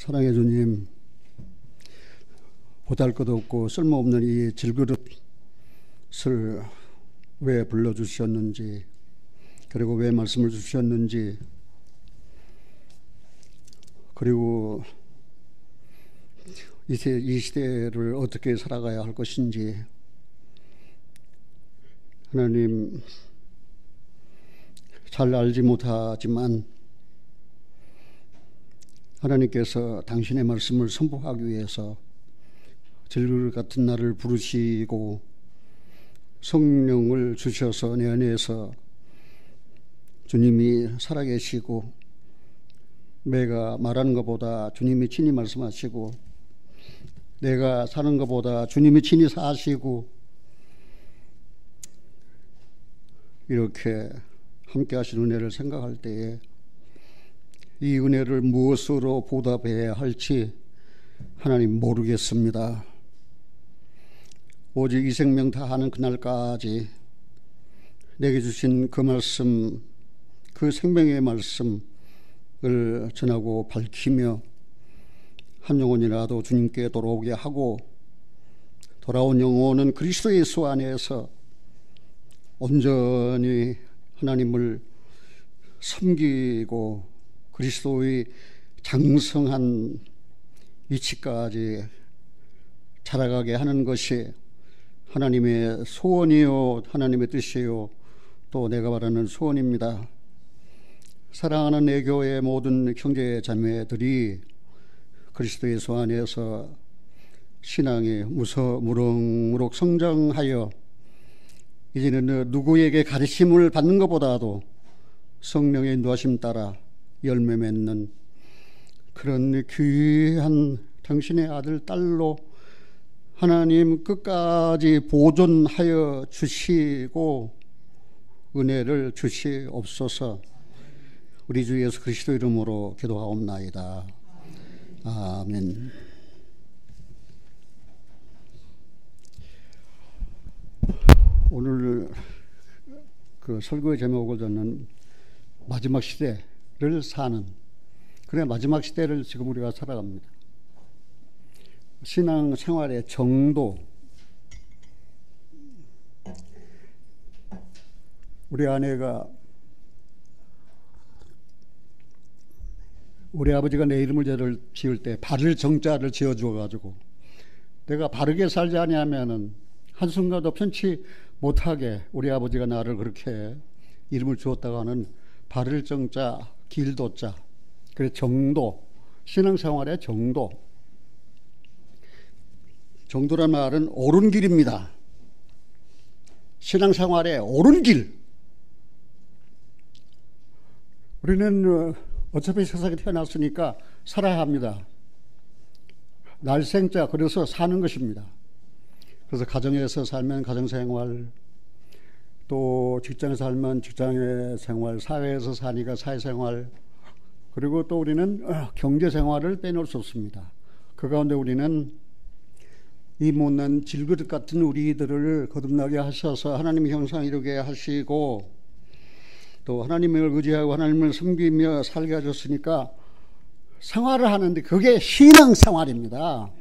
사랑해 주님, 보잘것없고 쓸모없는 이 질그릇을 왜 불러주셨는지, 그리고 왜 말씀을 주셨는지, 그리고 이 시대를 어떻게 살아가야 할 것인지, 하나님 잘 알지 못하지만 하나님께서 당신의 말씀을 선포하기 위해서 질그릇 같은 나를 부르시고 성령을 주셔서 내 안에서 주님이 살아계시고, 내가 말하는 것보다 주님이 친히 말씀하시고, 내가 사는 것보다 주님이 친히 사시고, 이렇게 함께 하신 은혜를 생각할 때에 이 은혜를 무엇으로 보답해야 할지 하나님 모르겠습니다. 오직 이 생명 다하는 그날까지 내게 주신 그 말씀, 그 생명의 말씀을 전하고 밝히며 한 영혼이라도 주님께 돌아오게 하고, 돌아온 영혼은 그리스도 예수 안에서 온전히 하나님을 섬기고 그리스도의 장성한 위치까지 자라가게 하는 것이 하나님의 소원이요, 하나님의 뜻이요, 또 내가 바라는 소원입니다. 사랑하는 내 교회의 모든 형제 자매들이 그리스도 예수 안에서 신앙이 무럭무럭 성장하여 이제는 누구에게 가르침을 받는 것보다도 성령의 인도하심 따라 열매 맺는 그런 귀한 당신의 아들, 딸로 하나님 끝까지 보존하여 주시고 은혜를 주시옵소서. 우리 주 예수 그리스도 이름으로 기도하옵나이다. 아멘. 오늘 그 설교의 제목을 저는 마지막 시대를 사는, 그래 마지막 시대를 지금 우리가 살아갑니다. 신앙 생활의 정도, 우리 아내가, 우리 아버지가 내 이름을 지을 때 바를 정자를 지어주어가지고 내가 바르게 살지 아니하면은 한순간도 편치 못하게 우리 아버지가 나를 그렇게 이름을 주었다고 하는 바를 정자, 길도자, 그래 정도, 신앙생활의 정도. 정도란 말은 옳은 길입니다. 신앙생활의 옳은 길. 우리는 어차피 세상에 태어났으니까 살아야 합니다. 날생자, 그래서 사는 것입니다. 그래서 가정에서 살면 가정생활, 또 직장에서 살면 직장의 생활, 사회에서 사니까 사회생활, 그리고 또 우리는 경제생활을 빼놓을 수 없습니다. 그 가운데 우리는 이 못난 질그릇 같은 우리들을 거듭나게 하셔서 하나님의 형상 이루게 하시고, 또 하나님을 의지하고 하나님을 섬기며 살게 하셨으니까 생활을 하는데 그게 신앙생활입니다.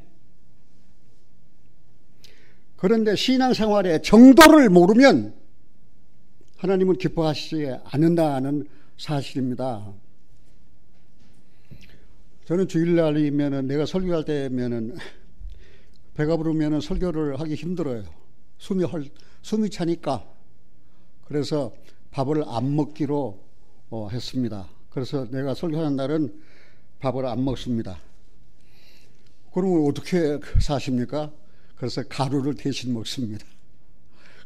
그런데 신앙생활의 정도를 모르면 하나님은 기뻐하시지 않는다는 사실입니다. 저는 주일날이면은, 내가 설교할 때면은 배가 부르면은 설교를 하기 힘들어요. 숨이 차니까. 그래서 밥을 안 먹기로 했습니다. 그래서 내가 설교하는 날은 밥을 안 먹습니다. 그럼 어떻게 사십니까? 그래서 가루를 대신 먹습니다.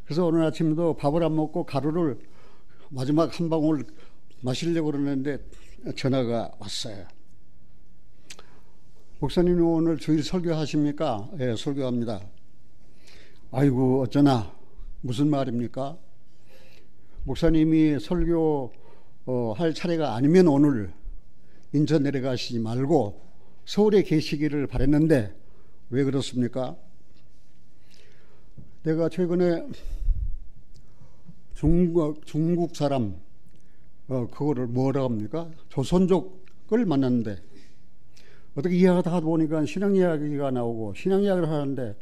그래서 오늘 아침도 밥을 안 먹고 가루를 마지막 한 방울 마시려고 그러는데 전화가 왔어요. 목사님 오늘 주일 설교하십니까? 예, 설교합니다. 아이고 어쩌나, 무슨 말입니까? 목사님이 설교할 차례가 아니면 오늘 인천 내려가시지 말고 서울에 계시기를 바랬는데 왜 그렇습니까? 내가 최근에 중국 사람, 그거를 뭐라고 합니까? 조선족을 만났는데 어떻게 이야기하다 보니까 신앙 이야기가 나오고 신앙 이야기를 하는데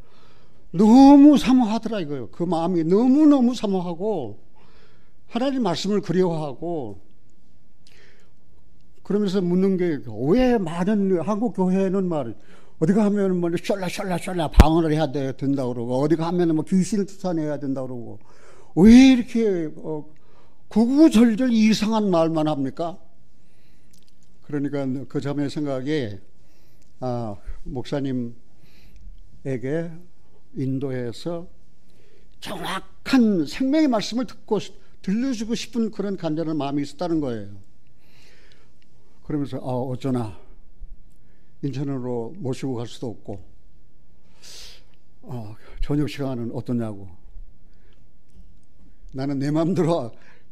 너무 사모하더라 이거요. 그 마음이 너무너무 사모하고 하나님 말씀을 그리워하고 그러면서 묻는 게 왜 많은 한국 교회는 말 어디 가면 뭐 셜라 방언을 해야 된다 그러고 어디 가면 뭐 귀신을 쫓아내야 된다 그러고 왜 이렇게 구구절절 이상한 말만 합니까? 그러니까 그 점의 생각에 목사님에게 인도해서 정확한 생명의 말씀을 들려주고 싶은 그런 간절한 마음이 있었다는 거예요. 그러면서 어쩌나 인천으로 모시고 갈 수도 없고 저녁 시간은 어떠냐고. 나는 내 마음대로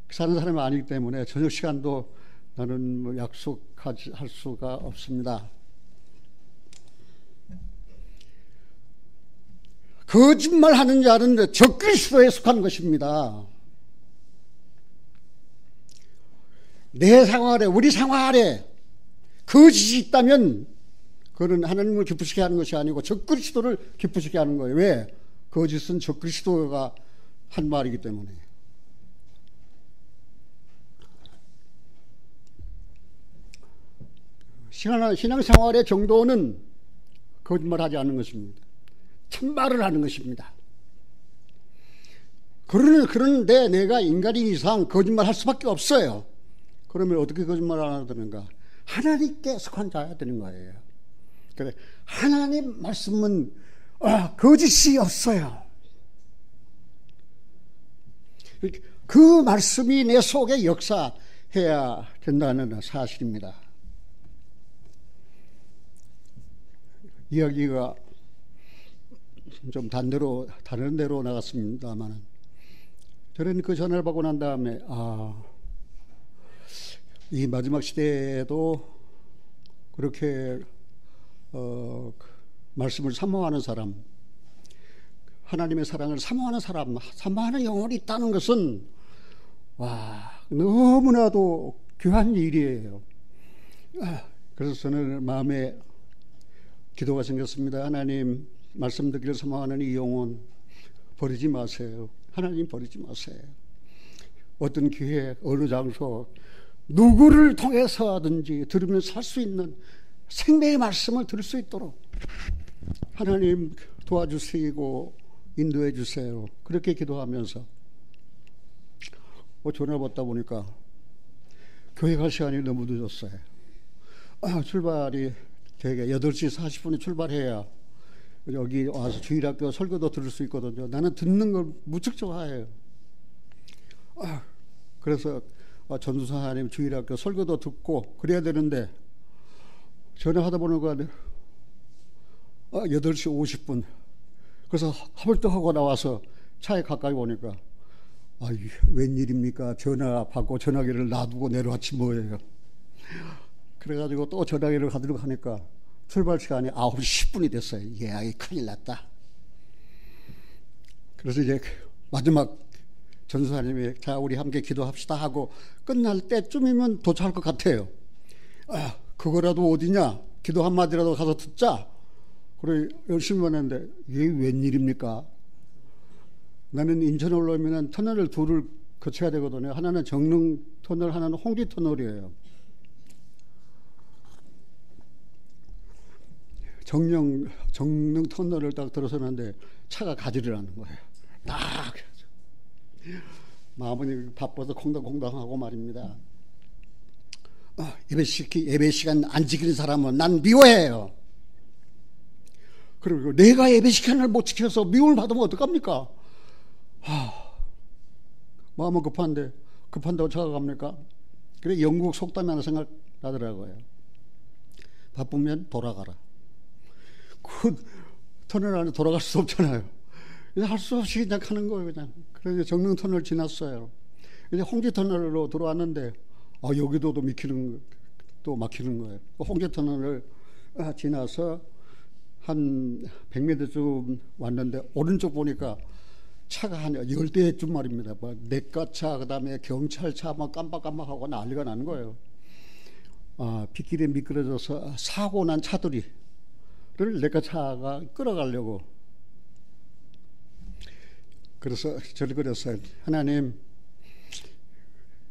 사는 사람이 아니기 때문에 저녁 시간도 나는 뭐 약속할 수가 없습니다. 거짓말하는 자는 적그리스도에 속한 것입니다. 내 생활에 우리 생활에 거짓이 있다면 그는 하나님을 기쁘시게 하는 것이 아니고 적그리스도를 기쁘시게 하는 거예요. 왜? 거짓은 적그리스도가 한 말이기 때문에. 신앙생활의 정도는 거짓말하지 않는 것입니다. 참말을 하는 것입니다. 그런데 내가 인간인 이상 거짓말할 수밖에 없어요. 그러면 어떻게 거짓말을 안 하는가? 하나님께 속한 자야 되는 거예요. 그래, 하나님 말씀은 거짓이 없어요. 그 말씀이 내 속에 역사해야 된다는 사실입니다. 이야기가 좀 다른 데로 나갔습니다만 저는 그 전화를 받고 난 다음에 이 마지막 시대에도 그렇게 말씀을 사모하는 사람, 하나님의 사랑을 사모하는 사람, 사모하는 영혼이 있다는 것은 너무나도 귀한 일이에요. 그래서 저는 마음에 기도가 생겼습니다. 하나님, 말씀 듣기를 사모하는 이 영혼 버리지 마세요. 하나님 버리지 마세요. 어떤 기회, 어느 장소, 누구를 통해서든지 들으면 살 수 있는 생명의 말씀을 들을 수 있도록 하나님 도와주시고 인도해 주세요. 그렇게 기도하면서 전화 받다 보니까 교회 갈 시간이 너무 늦었어요. 출발이 되게 8시 40분에 출발해야 여기 와서 주일학교 설교도 들을 수 있거든요. 나는 듣는 걸 무척 좋아해요. 그래서 전도사님 주일학교 설교도 듣고 그래야 되는데 전화하다 보니까 8시 50분. 그래서 허벌떡하고 나와서 차에 가까이 오니까 웬일입니까? 전화 받고 전화기를 놔두고 내려왔지 뭐예요. 그래가지고 또 전화기를 가지러 가니까 출발 시간이 9시 10분이 됐어요. 큰일 났다. 그래서 이제 마지막 전도사님이 자 우리 함께 기도합시다 하고 끝날 때쯤이면 도착할 것 같아요. 그거라도 어디냐? 기도 한마디라도 가서 듣자. 그래 열심히 하는데 이게 웬일입니까? 나는 인천에 올라오면 터널을 둘을 거쳐야 되거든요. 하나는 정릉 터널, 하나는 홍지 터널이에요. 정릉 터널을 딱 들어서는데 차가 가지런하는 거예요. 딱 마음은 바빠서 콩당콩당하고 말입니다. 예배 시간 안 지키는 사람은 난 미워해요. 그리고 내가 예배 시간을 못 지켜서 미움을 받으면 어떡합니까? 마음은 급한다고 차가 갑니까? 그래 영국 속담이 하나 생각나더라고요. 바쁘면 돌아가라. 그 터널 안에 돌아갈 수 없잖아요. 할 수 없이 그냥 가는 거예요. 그냥. 그래서 정릉 터널 지났어요. 이제 홍지 터널로 들어왔는데 여기도 막히는 거예요. 홍지 터널을 지나서 한 100m쯤 왔는데 오른쪽 보니까 차가 한 10대쯤 말입니다. 내과차, 그 다음에 경찰차 막 깜빡깜빡하고 난리가 나는 거예요. 빗길에 미끄러져서 사고 난 차들을 내가 차가 끌어가려고. 그래서 저를 그랬어요. 하나님,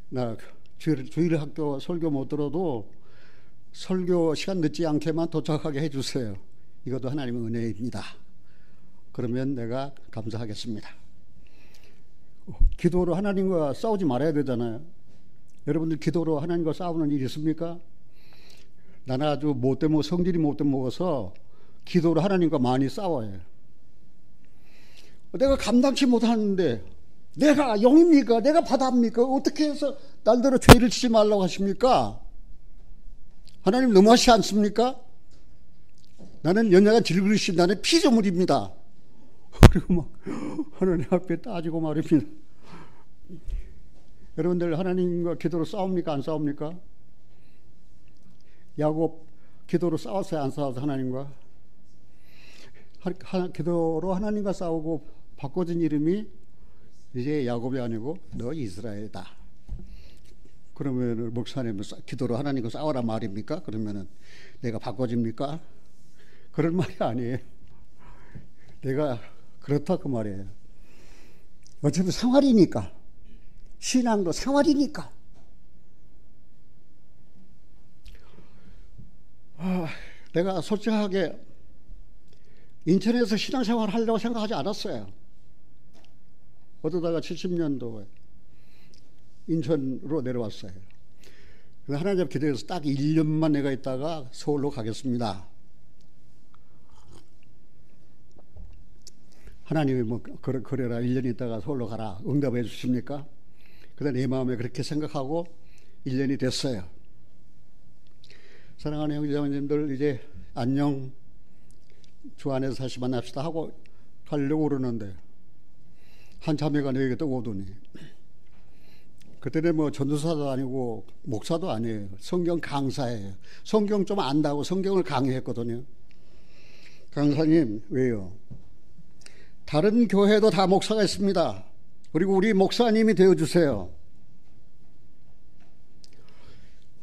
나 주일 학교 설교 못 들어도 설교 시간 늦지 않게만 도착하게 해주세요. 이것도 하나님의 은혜입니다. 그러면 내가 감사하겠습니다. 기도로 하나님과 싸우지 말아야 되잖아요. 여러분들 기도로 하나님과 싸우는 일이 있습니까? 나는 아주 못돼 성질이 못돼 먹어서 기도로 하나님과 많이 싸워요. 내가 감당치 못하는데 내가 영입니까? 내가 바다입니까? 어떻게 해서 날대로 죄를 지지 말라고 하십니까? 하나님 너무하시지 않습니까? 나는 연약한 질그릇이 나는 피조물입니다. 그리고 막 하나님 앞에 따지고 말입니다. 여러분들 하나님과 기도로 싸웁니까? 안 싸웁니까? 야곱 기도로 싸웠어요? 안 싸워서 하나님과? 기도로 하나님과 싸우고 바꿔진 이름이 이제 야곱이 아니고 너 이스라엘이다. 그러면 목사님은 기도로 하나님과 싸우라 말입니까? 그러면은 내가 바꿔집니까? 그런 말이 아니에요. 내가 그렇다 그 말이에요. 어차피 생활이니까. 신앙도 생활이니까. 내가 솔직하게 인천에서 신앙생활 하려고 생각하지 않았어요. 어쩌다가 70년도에 인천으로 내려왔어요. 하나님 기도해서 딱 1년만 내가 있다가 서울로 가겠습니다. 하나님이 뭐 그래라 1년 있다가 서울로 가라 응답해 주십니까? 그래서 내 마음에 그렇게 생각하고 1년이 됐어요. 사랑하는 형제자매님들, 이제 안녕 주 안에서 다시 만납시다 하고 가려고 그러는데 한 자매가 내게 또 오더니, 그때는 뭐 전도사도 아니고 목사도 아니에요. 성경 강사예요. 성경 좀 안다고 성경을 강의했거든요. 강사님, 왜요? 다른 교회도 다 목사가 있습니다. 그리고 우리 목사님이 되어주세요.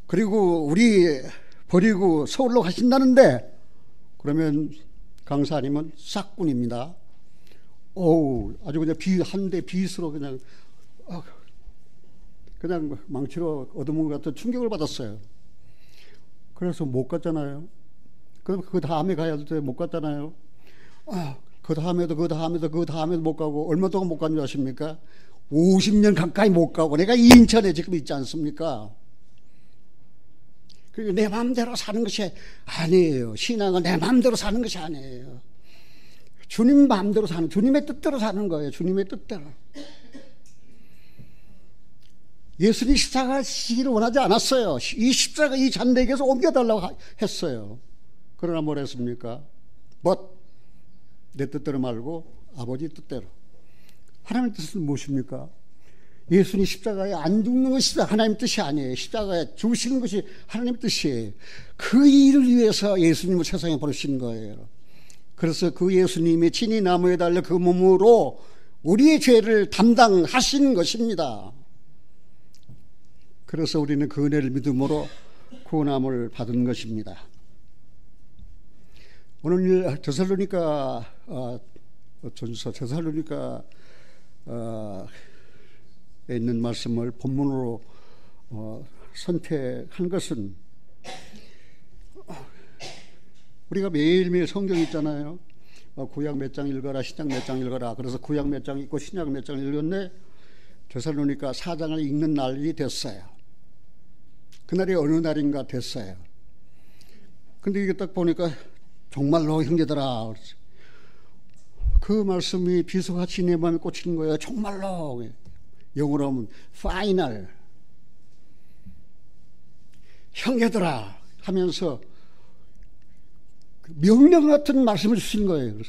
그리고 우리 버리고 서울로 가신다는데, 그러면 강사님은 싹군입니다. 어우, 아주 그냥 한 대 비스로 그냥 망치로 얻어먹은 것 같은 충격을 받았어요. 그래서 못 갔잖아요. 그럼 그 다음에 가야 될 때 못 갔잖아요. 그 다음에도 못 가고, 얼마 동안 못 간 줄 아십니까? 50년 가까이 못 가고, 내가 인천에 지금 있지 않습니까? 그리고 내 마음대로 사는 것이 아니에요. 신앙은 내 마음대로 사는 것이 아니에요. 주님 마음대로 사는, 주님의 뜻대로 사는 거예요. 주님의 뜻대로. 예수님 십자가 지기를 원하지 않았어요. 이 십자가 이 잔대에게서 옮겨달라고 했어요. 그러나 뭘 했습니까? 내 뜻대로 말고 아버지 뜻대로. 하나님의 뜻은 무엇입니까? 예수님 십자가에 안 죽는 것이 하나님 뜻이 아니에요. 십자가에 죽으시는 것이 하나님 뜻이에요. 그 일을 위해서 예수님을 세상에 보내신 거예요. 그래서 그 예수님이 친히 나무에 달려 그 몸으로 우리의 죄를 담당하신 것입니다. 그래서 우리는 그 은혜를 믿음으로 구원함을 받은 것입니다. 오늘 데살로니가 전서 데살로니가에 있는 말씀을 본문으로 선택한 것은, 우리가 매일매일 성경 있잖아요. 구약 몇 장 읽어라, 신약 몇 장 읽어라. 그래서 구약 몇 장 읽고 신약 몇 장 읽었네. 데살로니가 4장을 읽는 날이 됐어요. 그날이 어느 날인가 됐어요. 근데 이게 딱 보니까 정말로 형제들아, 그 말씀이 비수같이 내 마음에 꽂히는 거예요. 정말로. 영어로 하면 final. 형제들아 하면서 명령 같은 말씀을 주신 거예요.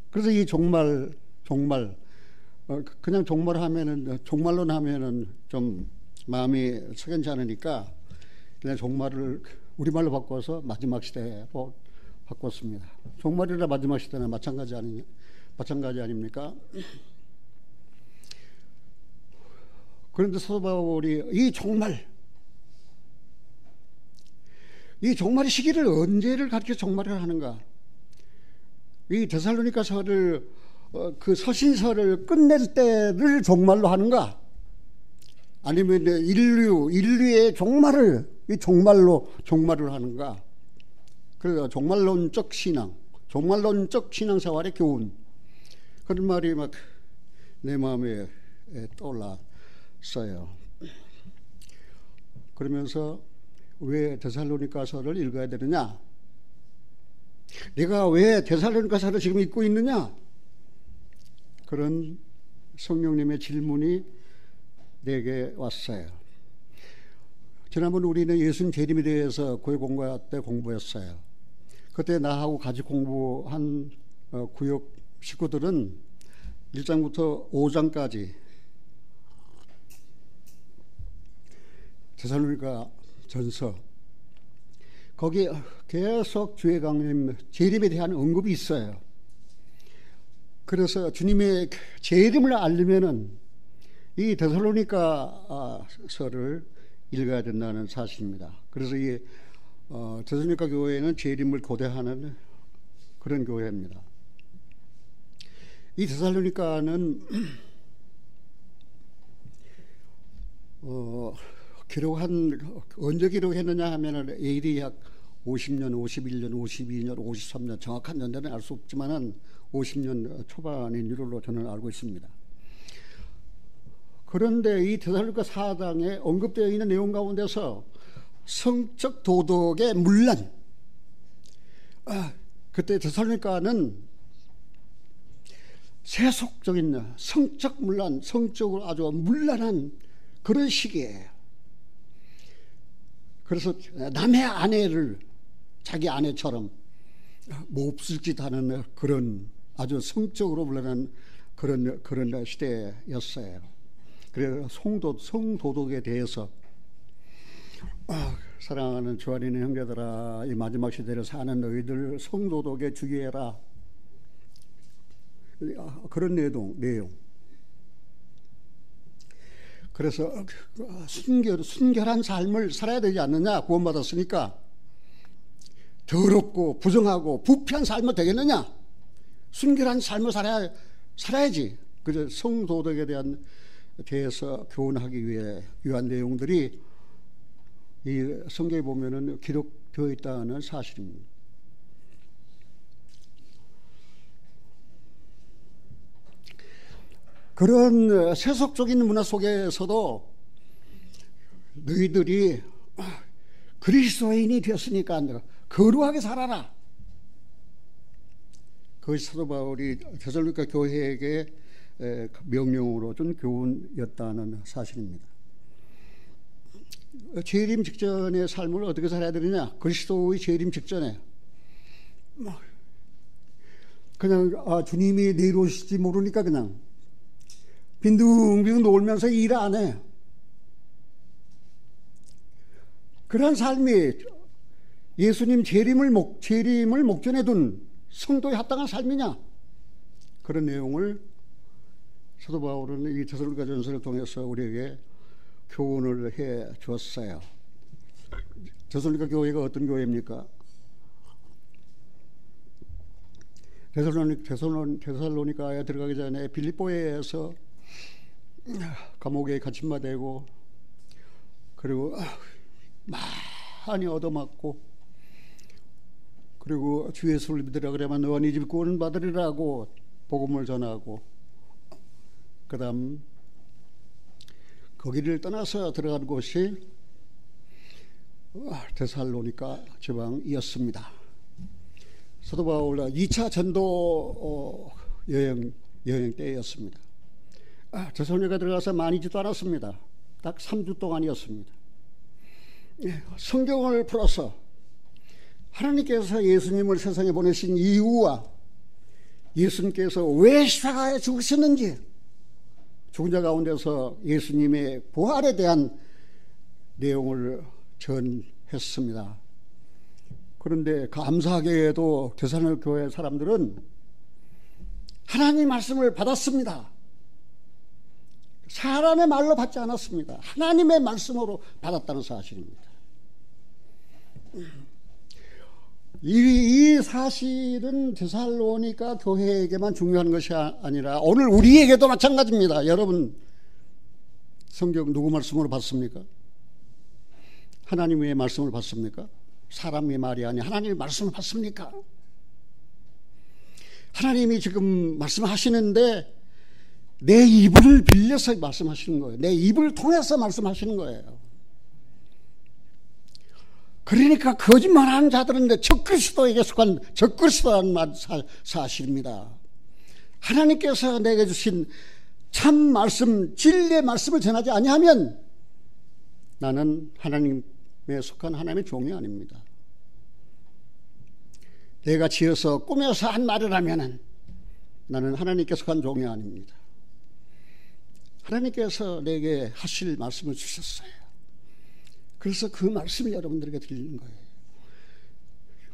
그래서 이 정말 그냥 정말로 하면은 좀 마음이 석연치 않으니까 그냥 정말을 우리말로 바꿔서 마지막 시대로 바꿨습니다. 종말이나 마지막 시대는 마찬가지 아닙니까? 그런데 사도 바울이 이 종말, 이 종말의 시기를 언제를 가르쳐 종말을 하는가? 이 데살로니가서를 그 서신서를 끝낼 때를 종말로 하는가? 아니면 인류의 종말을 이 종말을 하는가? 그래서 종말론적 신앙생활의 교훈, 그런 말이 막 내 마음에 떠올랐어요. 그러면서 왜 데살로니가서를 읽어야 되느냐? 내가 왜 데살로니가서를 지금 읽고 있느냐? 그런 성령님의 질문이 내게 왔어요. 지난번 우리는 예수님 재림에 대해서 교회 공부할 때 공부했어요. 그때 나하고 같이 공부한 구역 식구들은 1장부터 5장까지 데살로니가 전서, 거기 계속 주의 강림 재림에 대한 언급이 있어요. 그래서 주님의 재림을 알려면은 이 데살로니가서를 읽어야 된다는 사실입니다. 그래서 이 데살로니가 교회는 재림을 고대하는 그런 교회입니다. 이 데살로니가는 언제 기록했느냐 하면은 AD 약 50년, 51년, 52년, 53년 정확한 연대는 알 수 없지만은 50년 초반인 줄로 저는 알고 있습니다. 그런데 이 데살로니가 4장에 언급되어 있는 내용 가운데서 성적 도덕의 문란, 그때 데살로니가는 세속적인 성적 문란, 성적으로 아주 문란한 그런 시기예요. 그래서 남의 아내를 자기 아내처럼 몹쓸 짓 하는 그런 아주 성적으로 문란한 그런 시대였어요. 그래서 성도덕에 대해서 사랑하는 주안이는 형제들아, 이 마지막 시대를 사는 너희들 성도덕에 주의해라. 그런 내용. 그래서 순결한 삶을 살아야 되지 않느냐? 구원받았으니까. 더럽고 부정하고 부패한 삶은 되겠느냐? 순결한 삶을 살아야지. 그래서 성도덕에 대해서 교훈하기 위한 내용들이 이 성경에 보면은 기록되어 있다는 사실입니다. 그런 세속적인 문화 속에서도 너희들이 그리스도인이 되었으니까 거룩하게 살아라. 그것이 사도 바울이 데살로니가 교회에게 명령으로 준 교훈이었다는 사실입니다. 재림 직전의 삶을 어떻게 살아야 되느냐? 그리스도의 재림 직전에 그냥 주님이 내일 오실지 모르니까 그냥 빈둥빈둥 놀면서 일 안 해. 그런 삶이 예수님 재림을 목전에 둔 성도에 합당한 삶이냐? 그런 내용을 사도 바울은 이 데살로니가 전서를 통해서 우리에게 교훈을 해 주었어요. 데살로니가 교회가 어떤 교회입니까? 데살로니가에 들어가기 전에 빌립보에서 감옥에 갇힌 바 되고, 그리고 많이 얻어맞고, 그리고 주 예수를 믿으라 그러면 너와 네 집 구원 받으리라고 복음을 전하고, 그 다음 거기를 떠나서 들어간 곳이 데살로니가 지방이었습니다. 사도 바울 2차 전도 여행 때였습니다. 데살로니가 들어가서 많이 있지도 않았습니다. 딱 3주 동안이었습니다. 성경을 풀어서 하나님께서 예수님을 세상에 보내신 이유와 예수님께서 왜 십자가에 죽으셨는지, 죽은 자 가운데서 예수님의 부활에 대한 내용을 전했습니다. 그런데 감사하게도 데살로니가 교회 사람들은 하나님 말씀을 받았습니다. 사람의 말로 받지 않았습니다. 하나님의 말씀으로 받았다는 사실입니다. 이 사실은 데살로니가 교회에게만 중요한 것이 아니라 오늘 우리에게도 마찬가지입니다. 여러분, 성경 누구 말씀으로 봤습니까? 하나님의 말씀을 봤습니까? 사람의 말이 아니 하나님의 말씀을 봤습니까? 하나님이 지금 말씀하시는데 내 입을 빌려서 말씀하시는 거예요. 내 입을 통해서 말씀하시는 거예요. 그러니까 거짓말하는 자들은 적그리스도에게 속한 적그리스도라는 사실입니다. 하나님께서 내게 주신 참 말씀, 진리의 말씀을 전하지 아니하면 나는 하나님에 속한 하나님의 종이 아닙니다. 내가 지어서 꾸며서 한 말이라면 나는 하나님께 속한 종이 아닙니다. 하나님께서 내게 하실 말씀을 주셨어요. 그래서 그 말씀을 여러분들에게 드리는 거예요.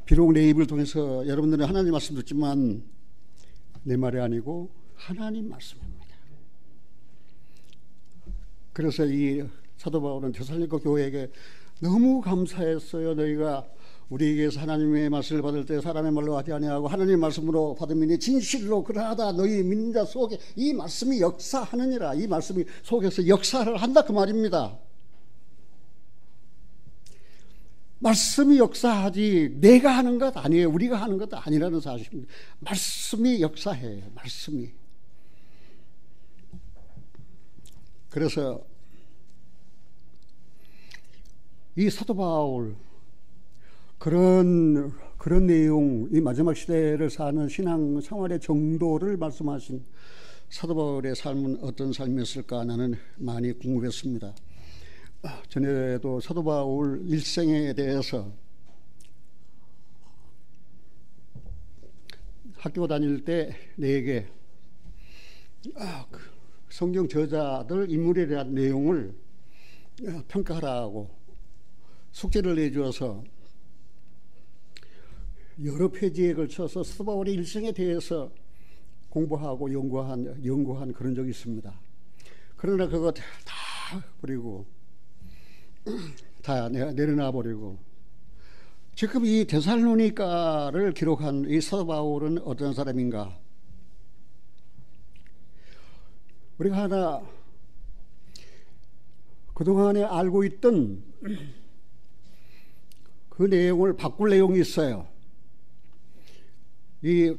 비록 내 입을 통해서 여러분들은 하나님 말씀 듣지만 내 말이 아니고 하나님 말씀입니다. 그래서 이 사도 바울은 데살로니가 교회에게 너무 감사했어요. 너희가 우리에게서 하나님의 말씀을 받을 때 사람의 말로 하지 아니하고 하나님의 말씀으로 받으면 진실로 그러하다. 너희 믿는 자 속에 이 말씀이 역사하느니라. 이 말씀이 속에서 역사를 한다 그 말입니다. 말씀이 역사하지 내가 하는 것 아니에요. 우리가 하는 것도 아니라는 사실입니다. 말씀이 역사해요. 말씀이. 그래서 이 사도 바울 그런 내용, 이 마지막 시대를 사는 신앙 생활의 정도를 말씀하신 사도 바울의 삶은 어떤 삶이었을까 나는 많이 궁금했습니다. 전에도 사도 바울 일생에 대해서 학교 다닐 때 내게 성경 저자들 인물에 대한 내용을 평가하라고 숙제를 내주어서 여러 페이지에 걸쳐서 사도 바울의 일생에 대해서 공부하고 연구한 그런 적이 있습니다. 그러나 그거 다 버리고 다 내려놔 버리고 지금 이 데살로니가를 기록한 이 사도 바울은 어떤 사람인가? 우리가 하나 그동안에 알고 있던 그 내용을 바꿀 내용이 있어요. 이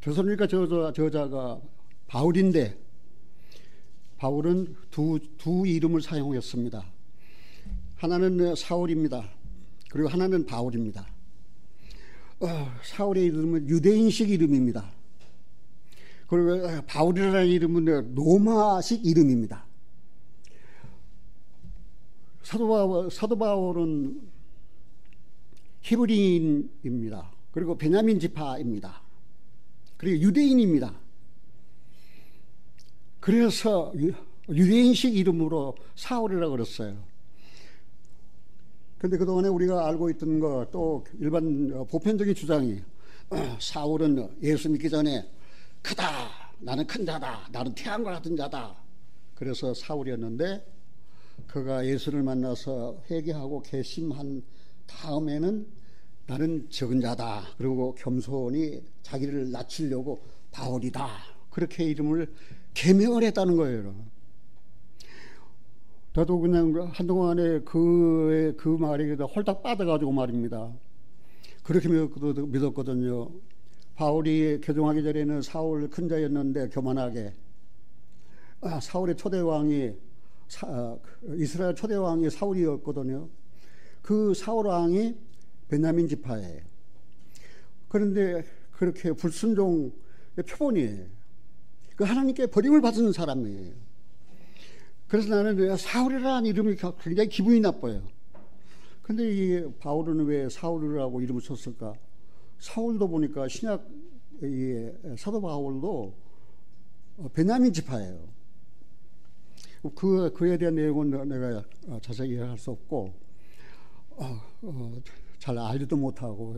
데살로니가 저자가 바울인데 바울은 두 이름을 사용했습니다. 하나는 사울입니다. 그리고 하나는 바울입니다. 사울의 이름은 유대인식 이름입니다. 그리고 바울이라는 이름은 로마식 이름입니다. 사도 바울은 히브리인입니다. 그리고 베냐민 지파입니다. 그리고 유대인입니다. 그래서 유대인식 이름으로 사울이라고 그랬어요. 그런데 그동안에 우리가 알고 있던 거 또 일반 보편적인 주장이 사울은 예수 믿기 전에 크다, 나는 큰 자다, 나는 태양과 같은 자다. 그래서 사울이었는데 그가 예수를 만나서 회개하고 개심한 다음에는 나는 적은 자다. 그리고 겸손히 자기를 낮추려고 바울이다. 그렇게 이름을 개명을 했다는 거예요. 나도 그냥 한동안에 그 말이 홀딱 빠져가지고 말입니다. 그렇게 믿었거든요. 바울이 개종하기 전에는 사울 큰 자였는데 교만하게 사울의 초대왕이 이스라엘 초대왕이 사울이었거든요. 그 사울 왕이 베냐민 지파예요. 그런데 그렇게 불순종의 표본이에요. 그 하나님께 버림을 받은 사람이에요. 그래서 나는 사울이라는 이름이 굉장히 기분이 나빠요. 근데 이 바울은 왜 사울이라고 이름을 쳤을까? 사울도 보니까 신약 사도 바울도 베냐민 지파예요. 그에 대한 내용은 내가 자세히 이해할 수 없고 잘 알지도 못하고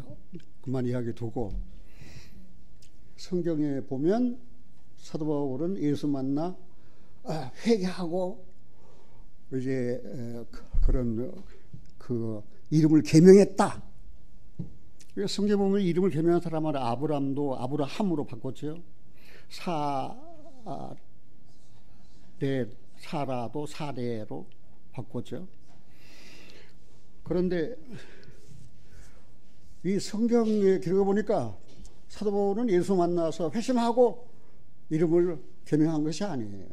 그만 이야기 두고 성경에 보면 사도 바울은 예수 만나 회개하고 이제 그런 그 이름을 개명했다. 성경 보면 이름을 개명한 사람은 아브람도 아브라함으로 바꿨죠. 사라도 사레로 바꿨죠. 그런데 이 성경에 기록해 보니까 사도 바울은 예수 만나서 회심하고 이름을 개명한 것이 아니에요.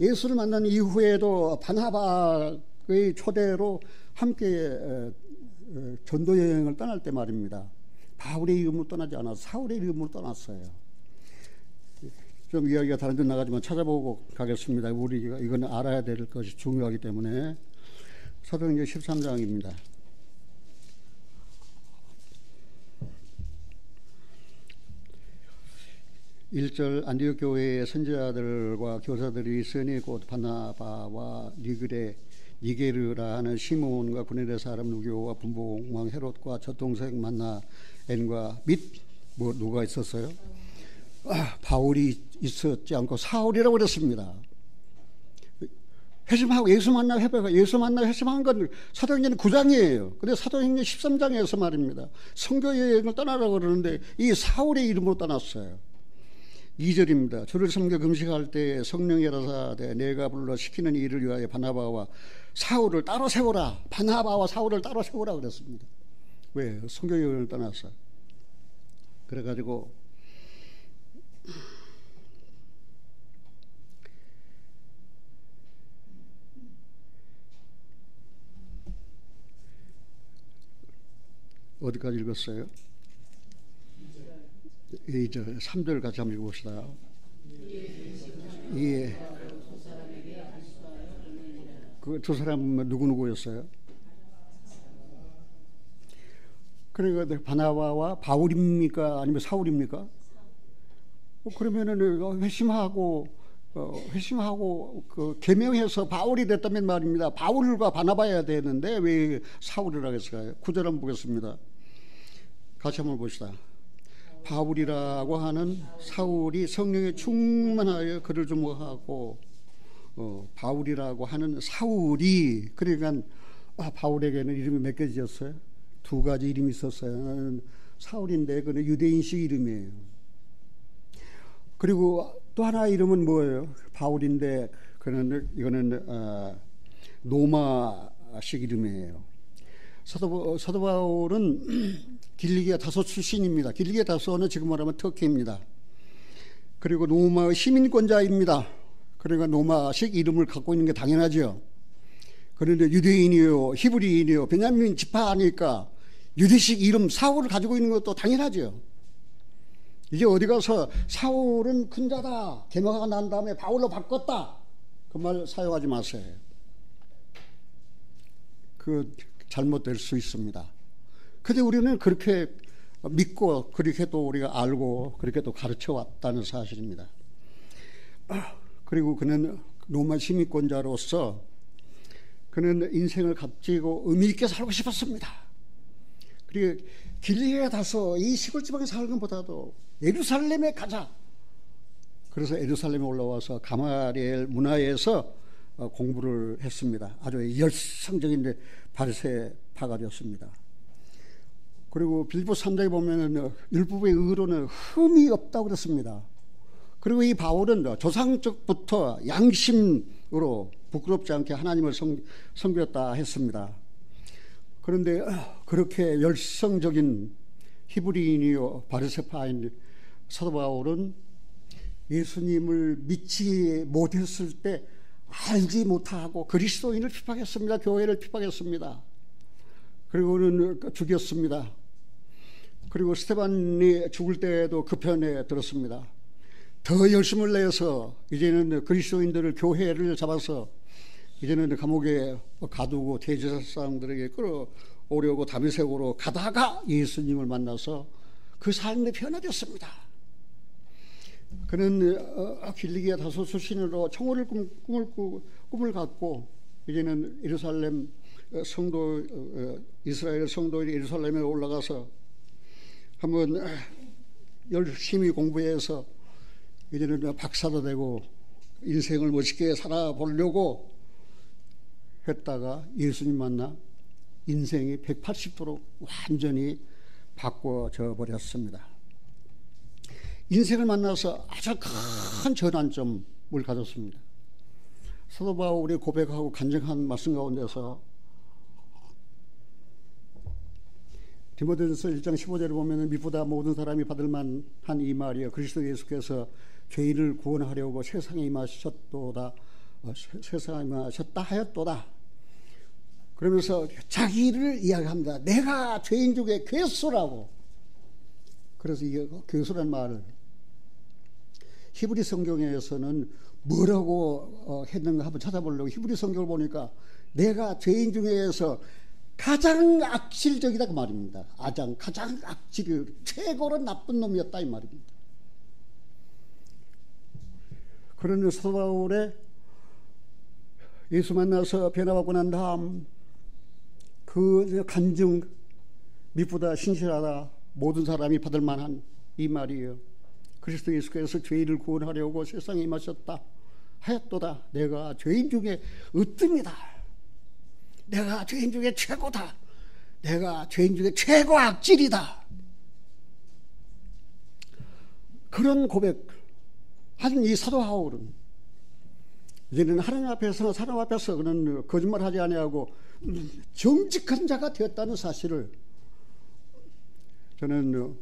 예수를 만난 이후에도 바나바의 초대로 함께 전도 여행을 떠날 때 말입니다. 바울의 이름으로 떠나지 않아서 사울의 이름으로 떠났어요. 좀 이야기가 다른 데 나가지만 찾아보고 가겠습니다. 우리가 이거는 알아야 될 것이 중요하기 때문에. 사도행전 13장입니다. 1절 안디옥 교회의 선지자들과 교사들이 있으니 곧 바나바와 니게르라 하는 시몬과 구레네 사람 루교와 분봉왕 헤롯과 첫 동생 만나엔과 및 누가 있었어요? 바울이 있었지 않고 사울이라고 그랬습니다. 회심하고 예수 만나 회심한 건 사도행전 9장이에요. 근데 사도행전 13장에서 말입니다. 선교 여행을 떠나라고 그러는데 이 사울의 이름으로 떠났어요. 2절입니다. 주를 섬겨 금식할 때 성령이 일하사대 내가 불러 시키는 일을 위하여 바나바와 사울을 따로 세우라. 바나바와 사울을 따로 세우라 그랬습니다. 왜? 선교 여행을 떠났어요. 그래가지고 어디까지 읽었어요? 2절, 3절 같이 한번 읽어봅시다. 예. 그 두 사람은 누구였어요? 그러니까 바나바와 바울입니까? 아니면 사울입니까? 그러면은 회심하고 그 개명해서 바울이 됐다면 말입니다. 바울과 바나바여야 되는데 왜 사울이라고 했을까요? 9절 한번 보겠습니다. 같이 한번 봅시다. 바울이라고 하는 사울이 성령에 충만하여 그를 주목하고 바울이라고 하는 사울이 그러니까 바울에게는 이름이 몇 개 지었어요? 2가지 이름이 있었어요. 사울인데 그는 유대인식 이름이에요. 그리고 또 하나 이름은 뭐예요? 바울인데 이거는 로마식 이름이에요. 사도 바울은 길리기아 다소 출신입니다. 길리기아 다소는 지금 말하면 터키입니다. 그리고 로마의 시민권자입니다. 그러니까 로마식 이름을 갖고 있는 게 당연하죠. 그런데 유대인이요, 히브리인이요, 베냐민 지파니까 유대식 이름 사울을 가지고 있는 것도 당연하죠. 이제 어디 가서 사울은 큰 자다, 개명가 난 다음에 바울로 바꿨다, 그 말 사용하지 마세요. 그 잘못될 수 있습니다. 근데 우리는 그렇게 믿고 그렇게 또 우리가 알고 그렇게 또 가르쳐 왔다는 사실입니다. 그리고 그는 로마 시민권자로서 그는 인생을 값지고 의미 있게 살고 싶었습니다. 그리고 길리기아에 가서 이 시골 지방에 사는 것보다도 예루살렘에 가자. 그래서 예루살렘에 올라와서 가마리엘 문화에서 공부를 했습니다. 아주 열성적인 바리새파가 되었습니다. 그리고 빌립보서 3장에 보면은 율법의 의로는 흠이 없다고 그랬습니다. 그리고 이 바울은 조상적부터 양심으로 부끄럽지 않게 하나님을 섬겼다 했습니다. 그런데 그렇게 열성적인 히브리인이요 바리새파인 사도 바울은 예수님을 믿지 못했을 때 알지 못하고 그리스도인을 핍박했습니다. 교회를 핍박했습니다. 그리고는 죽였습니다. 그리고 스테반이 죽을 때에도 그 편에 들었습니다. 더 열심을 내서 이제는 그리스도인들을 교회를 잡아서 이제는 감옥에 가두고 대제사장들에게 끌어오려고 다메섹으로 가다가 예수님을 만나서 그 삶의 변화되었습니다. 그는 길리기아 다소 출신으로 청혼을 꿈을 갖고 이제는 예루살렘 성도 이스라엘 성도인 예루살렘에 올라가서 한번 열심히 공부해서 이제는 박사도 되고 인생을 멋있게 살아보려고 했다가 예수님 만나 인생이 180도로 완전히 바꿔져 버렸습니다. 인생을 만나서 아주 큰 전환점을 가졌습니다. 사도 바울이 고백하고 간증한 말씀 가운데서 디모데전서 1장 15절을 보면 미보다 모든 사람이 받을 만한 이 말이여 그리스도 예수께서 죄인을 구원하려고 세상에 임하셨다 하였도다. 그러면서 자기를 이야기합니다. 내가 죄인 중에 괴수라고. 그래서 이게 괴수란 말을 히브리 성경에서는 뭐라고 했는가 한번 찾아보려고 히브리 성경을 보니까 내가 죄인 중에서 가장 악질적이다 그 말입니다. 가장 악질이 최고로 나쁜 놈이었다 이 말입니다. 그런 사도 바울의 예수 만나서 변화받고 난 다음 그 간증 미보다 신실하다 모든 사람이 받을 만한 이 말이에요. 그리스도 예수께서 죄인을 구원하려고 세상에 임하셨다 하였도다. 내가 죄인 중에 으뜸이다. 내가 죄인 중에 최고다. 내가 죄인 중에 최고 악질이다. 그런 고백한 이 사도 바울은 이제는 하나님 앞에서 사람 앞에서 그는 거짓말하지 아니하고 정직한 자가 되었다는 사실을 저는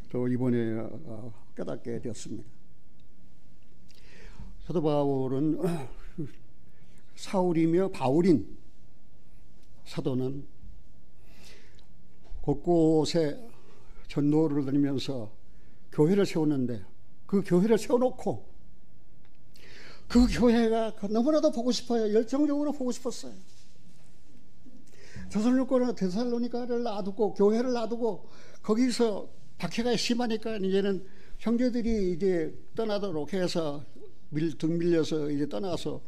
또 이번에 깨닫게 되었습니다. 사도 바울은 사울이며 바울인 사도는 곳곳에 전도를 다니면서 교회를 세웠는데 그 교회를 세워놓고 그 교회가 너무나도 보고 싶어요. 열정적으로 보고 싶었어요. 데살로니가를 놔두고 교회를 놔두고 거기서 박해가 심하니까 이제는 형제들이 이제 떠나도록 해서 등 밀려서 이제 떠나서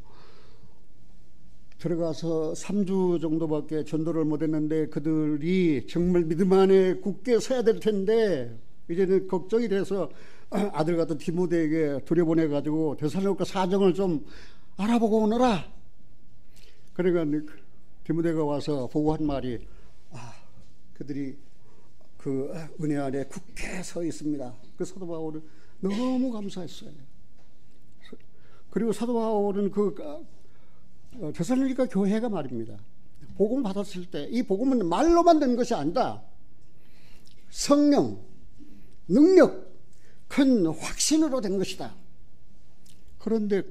들어가서 3주 정도밖에 전도를 못했는데 그들이 정말 믿음 안에 굳게 서야 될 텐데 이제는 걱정이 돼서 아들 같은 디모데에게 들여보내가지고 데살로니가 사정을 좀 알아보고 오너라. 그러니까 디모데가 와서 보고한 말이 그들이 그 은혜 안에 굳게 서 있습니다. 그 사도 바울은 너무 감사했어요. 그리고 사도 바울은 그 데살로니가 교회가 말입니다. 복음 받았을 때 이 복음은 말로만 된 것이 아니다. 성령, 능력, 큰 확신으로 된 것이다. 그런데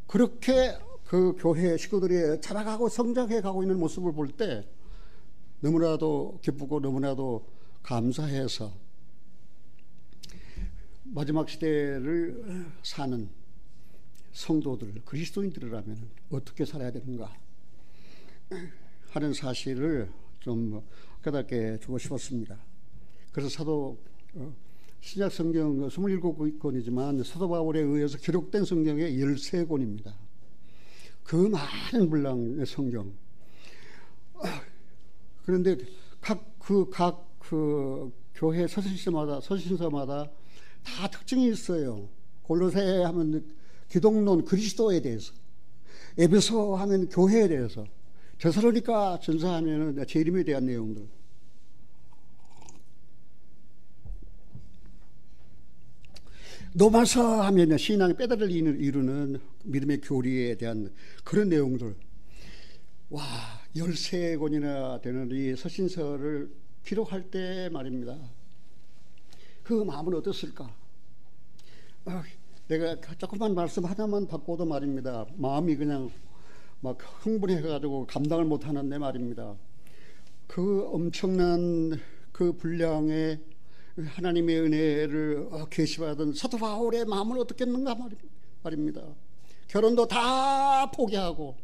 그렇게 그 교회 식구들이 자라가고 성장해 가고 있는 모습을 볼 때 너무나도 기쁘고 너무나도 감사해서 마지막 시대를 사는 성도들, 그리스도인들이라면 어떻게 살아야 되는가 하는 사실을 좀 깨닫게 주고 싶었습니다. 그래서 신약 성경 27권이지만 사도 바울에 의해서 기록된 성경의 13권입니다. 그 많은 분량의 성경. 그런데 각 교회 서신서마다 다 특징이 있어요. 골로새 하면 기독론 그리스도에 대해서, 에베소 하면 교회에 대해서, 데살로니가 전서하면 재림에 대한 내용들. 로마서 하면 신앙의 뼈대를 이루는 믿음의 교리에 대한 그런 내용들. 와, 13권이나 되는 이 서신서를 기록할 때 말입니다. 그 마음은 어떻을까? 내가 조금만 말씀 하나만 바꿔도 말입니다. 마음이 그냥 막 흥분해가지고 감당을 못하는데 말입니다. 그 엄청난 그 분량의 하나님의 은혜를 계시받은 사도 바울의 마음은 어떻겠는가 말입니다. 결혼도 다 포기하고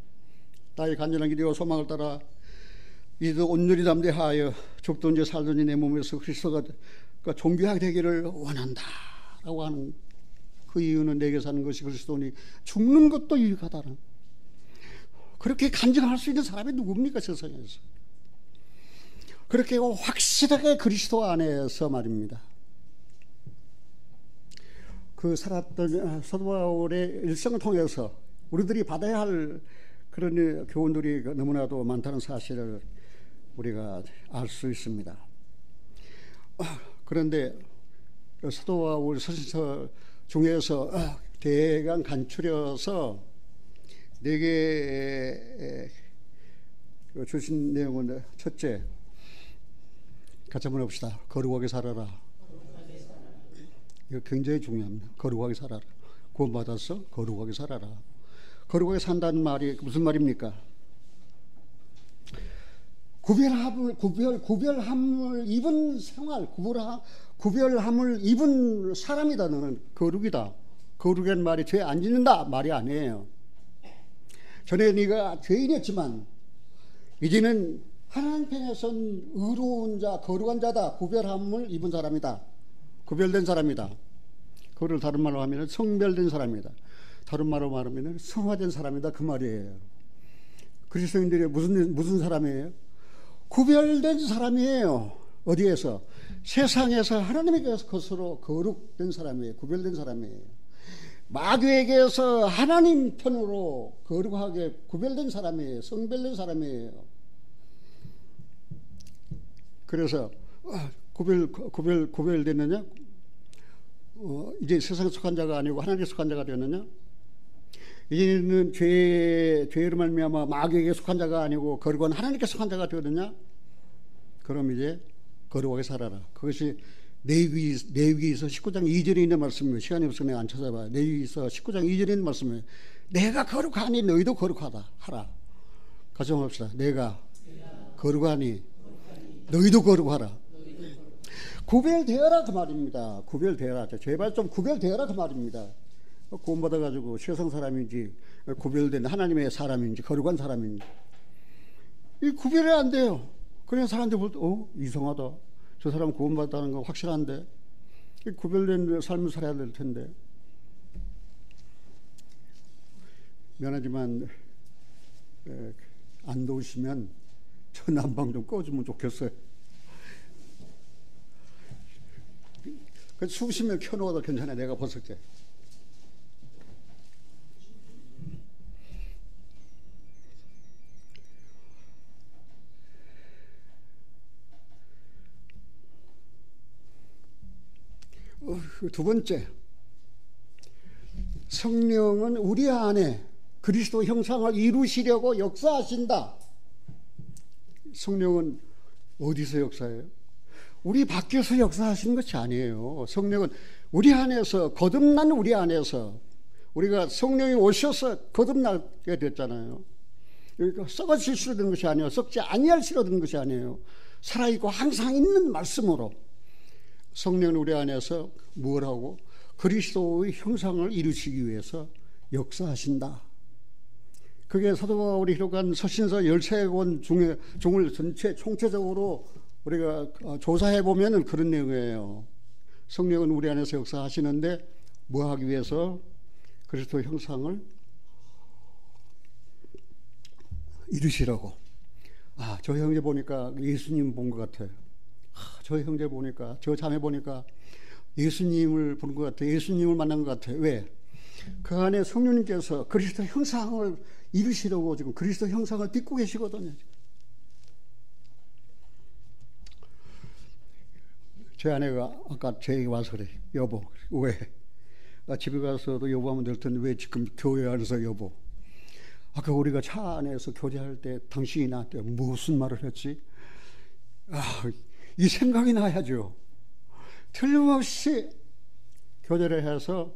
나의 간절한 기대와 소망을 따라 이도 온전히 담대하여 죽든지 살든지 내 몸에서 그리스도가 존귀하게 되기를 원한다 라고 하는 그 이유는 내게 사는 것이 그리스도니 죽는 것도 유익하다는, 그렇게 간증할 수 있는 사람이 누굽니까 세상에서. 그렇게 확실하게 그리스도 안에서 말입니다. 그 살았던 사도 바울의 일생을 통해서 우리들이 받아야 할 그런 교훈들이 너무나도 많다는 사실을 우리가 알 수 있습니다. 그런데 사도와 우리 서신서 중에서 대강 간추려서 4개 주신 내용은, 첫째, 같이 한번 해봅시다. 거룩하게 살아라. 이거 굉장히 중요합니다. 거룩하게 살아라. 구원받았어? 거룩하게 살아라. 거룩하게 산다는 말이 무슨 말입니까? 구별함을 입은 생활, 구별함을 입은 사람이다. 너는 거룩이다. 거룩이라는 말이 죄 안 짓는다 말이 아니에요. 전에 네가 죄인이었지만 이제는 하나님 편에선 의로운 자, 거룩한 자다. 구별함을 입은 사람이다. 구별된 사람이다. 그거를 다른 말로 하면 성별된 사람이다. 다른 말로 말하면 성화된 사람이다. 그 말이에요. 그리스도인들이 무슨 사람이에요? 구별된 사람이에요. 어디에서? 세상에서 하나님의 것으로 거룩된 사람이에요. 구별된 사람이에요. 마귀에게서 하나님 편으로 거룩하게 구별된 사람이에요. 성별된 사람이에요. 그래서 구별됐느냐? 이제 세상에 속한 자가 아니고 하나님께 속한 자가 되었느냐? 이제는 죄로 말미암아 마귀에게 속한 자가 아니고 거룩한 하나님께 속한 자가 되었느냐? 그럼 이제 거룩하게 살아라. 그것이 레위기서 19장 2절에 있는 말씀이에요. 시간이 없어서 내가 안 찾아봐요. 레위기서 19장 2절에 있는 말씀이에요. 내가 거룩하니 너희도 거룩하다 하라. 같이 한번 합시다. 내가 거룩하니 너희도 거룩하라. 구별되어라 그 말입니다. 구별되어라. 제발 좀 구별되어라 그 말입니다. 구원받아가지고 세상 사람인지 구별된 하나님의 사람인지 거룩한 사람인지 이 구별이 안 돼요. 그냥 사람들 볼 때 이상하다. 저 사람 구원받았다는 거 확실한데 이 구별된 삶을 살아야 될 텐데. 미안하지만 안 더우시면 저 난방 좀 꺼주면 좋겠어요. 수시면 켜놓아도 괜찮아요. 내가 벗을게. 두 번째, 성령은 우리 안에 그리스도 형상을 이루시려고 역사하신다. 성령은 어디서 역사해요? 우리 밖에서 역사하시는 것이 아니에요. 성령은 우리 안에서, 거듭난 우리 안에서, 우리가 성령이 오셔서 거듭나게 됐잖아요. 그러니까 썩어질 수로 된 것이 아니에요. 썩지 아니할 수로 된 것이 아니에요. 살아있고 항상 있는 말씀으로 성령은 우리 안에서 뭘 하고 그리스도의 형상을 이루시기 위해서 역사하신다. 그게 사도 바울이 기록한 서신서 13권 중을 전체 총체적으로 우리가 조사해 보면은 그런 내용이에요. 성령은 우리 안에서 역사하시는데 뭐 하기 위해서? 그리스도의 형상을 이루시라고. 저 형제 보니까 예수님 본 것 같아요. 저 형제 보니까, 저 자매 보니까 예수님을 본 것 같아요. 예수님을 만난 것 같아요. 왜? 그 안에 성령님께서 그리스도 형상을 이루시려고 지금 그리스도 형상을 빚고 계시거든요. 제 아내가 아까 제게 와서 그래. 여보, 왜? 나 집에 가서도 여보하면 될 텐데 왜 지금 교회 안에서 여보? 아까 우리가 차 안에서 교제할 때 당신이 나한테 무슨 말을 했지? 이 생각이 나야죠. 틀림없이 교제를 해서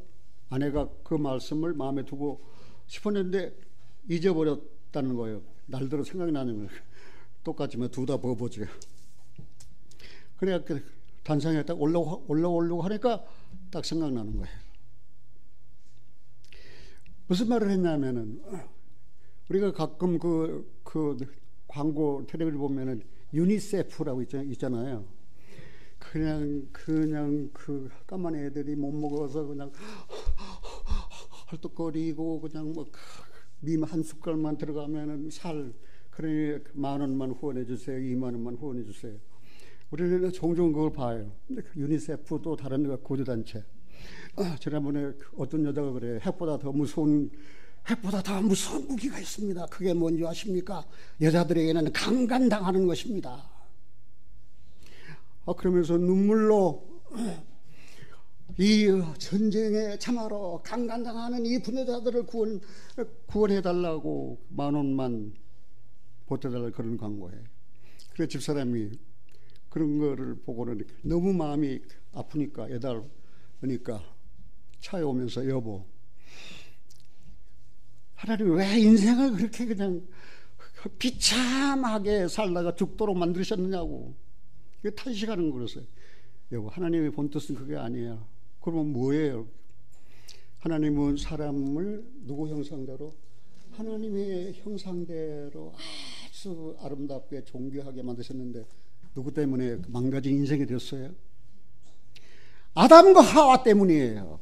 아내가 그 말씀을 마음에 두고 싶었는데 잊어버렸다는 거예요. 날들어 생각이 나는 거예요. 똑같지만 둘 다 버보지. 그래 단상에 딱 올라오려고 하니까 딱 생각나는 거예요. 무슨 말을 했냐면은 우리가 가끔 그 광고 텔레비를 보면은 유니세프라고 있잖아요. 그냥 그 까만 애들이 못 먹어서 그냥 헐떡거리고 그냥 뭐 밈 한 숟갈만 들어가면은 그러니 10,000원만 후원해 주세요. 20,000원만 후원해 주세요. 우리는 종종 그걸 봐요. 근데 그 유니세프도 다른 구조단체. 지난번에 어떤 여자가 그래요. 핵보다 더 무서운 핵보다 더 무서운 무기가 있습니다. 그게 뭔지 아십니까? 여자들에게는 강간당하는 것입니다. 그러면서 눈물로 이 전쟁에 참하러 강간당하는 이 분여자들을 구원해달라고 10,000원만 보태달라고 그런 광고에. 그래서 집사람이 그런 거를 보고는 너무 마음이 아프니까 애달으니까 차에 오면서 여보, 하나님 왜 인생을 그렇게 그냥 비참하게 살다가 죽도록 만드셨느냐고 탄식하는 거였어요. 여보, 하나님의 본 뜻은 그게 아니야. 그러면 뭐예요? 하나님은 사람을 누구 형상대로? 하나님의 형상대로 아주 아름답게 존귀하게 만드셨는데 누구 때문에 망가진 인생이 됐어요? 아담과 하와 때문이에요.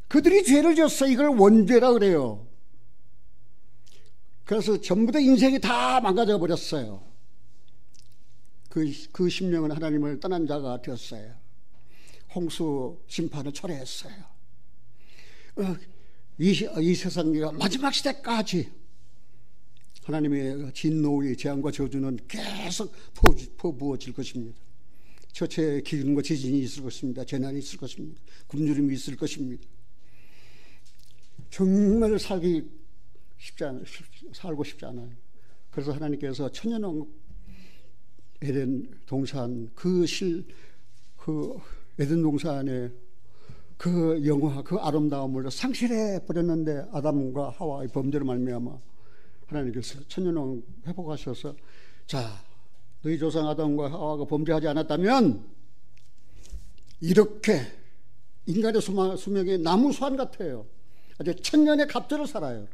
그들이 죄를 지었어. 이걸 원죄라 그래요. 그래서 전부 다 인생이 다 망가져 버렸어요. 그 심령은 하나님을 떠난 자가 되었어요. 홍수 심판을 철회했어요. 이 세상의 마지막 시대까지 하나님의 진노의 재앙과 저주는 계속 퍼부어질 것입니다. 처처에 기근과 지진이 있을 것입니다. 재난이 있을 것입니다. 굶주림이 있을 것입니다. 정말 살고 싶지 않아요. 그래서 하나님께서 천년왕 에덴 동산 그 에덴 동산의 그 영화, 그 아름다움을 상실해 버렸는데 아담과 하와의 범죄로 말미암아 하나님께서 천년왕 회복하셔서 자, 너희 조상 아담과 하와가 범죄하지 않았다면 이렇게 인간의 수명이 나무 수완 같아요. 아주 천년의 갑절을 살아요.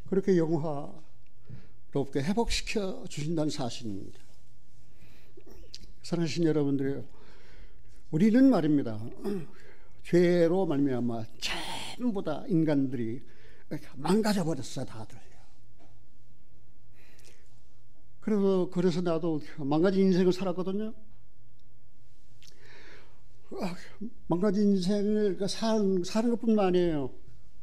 그렇게 영화롭게 회복시켜 주신다는 사실입니다. 사랑하신 여러분들이요, 우리는 말입니다, 죄로 말미암아 전부 다 인간들이 망가져 버렸어요. 다들. 그래서 나도 망가진 인생을 살았거든요. 망가진 인생을 사는 것뿐만 아니에요.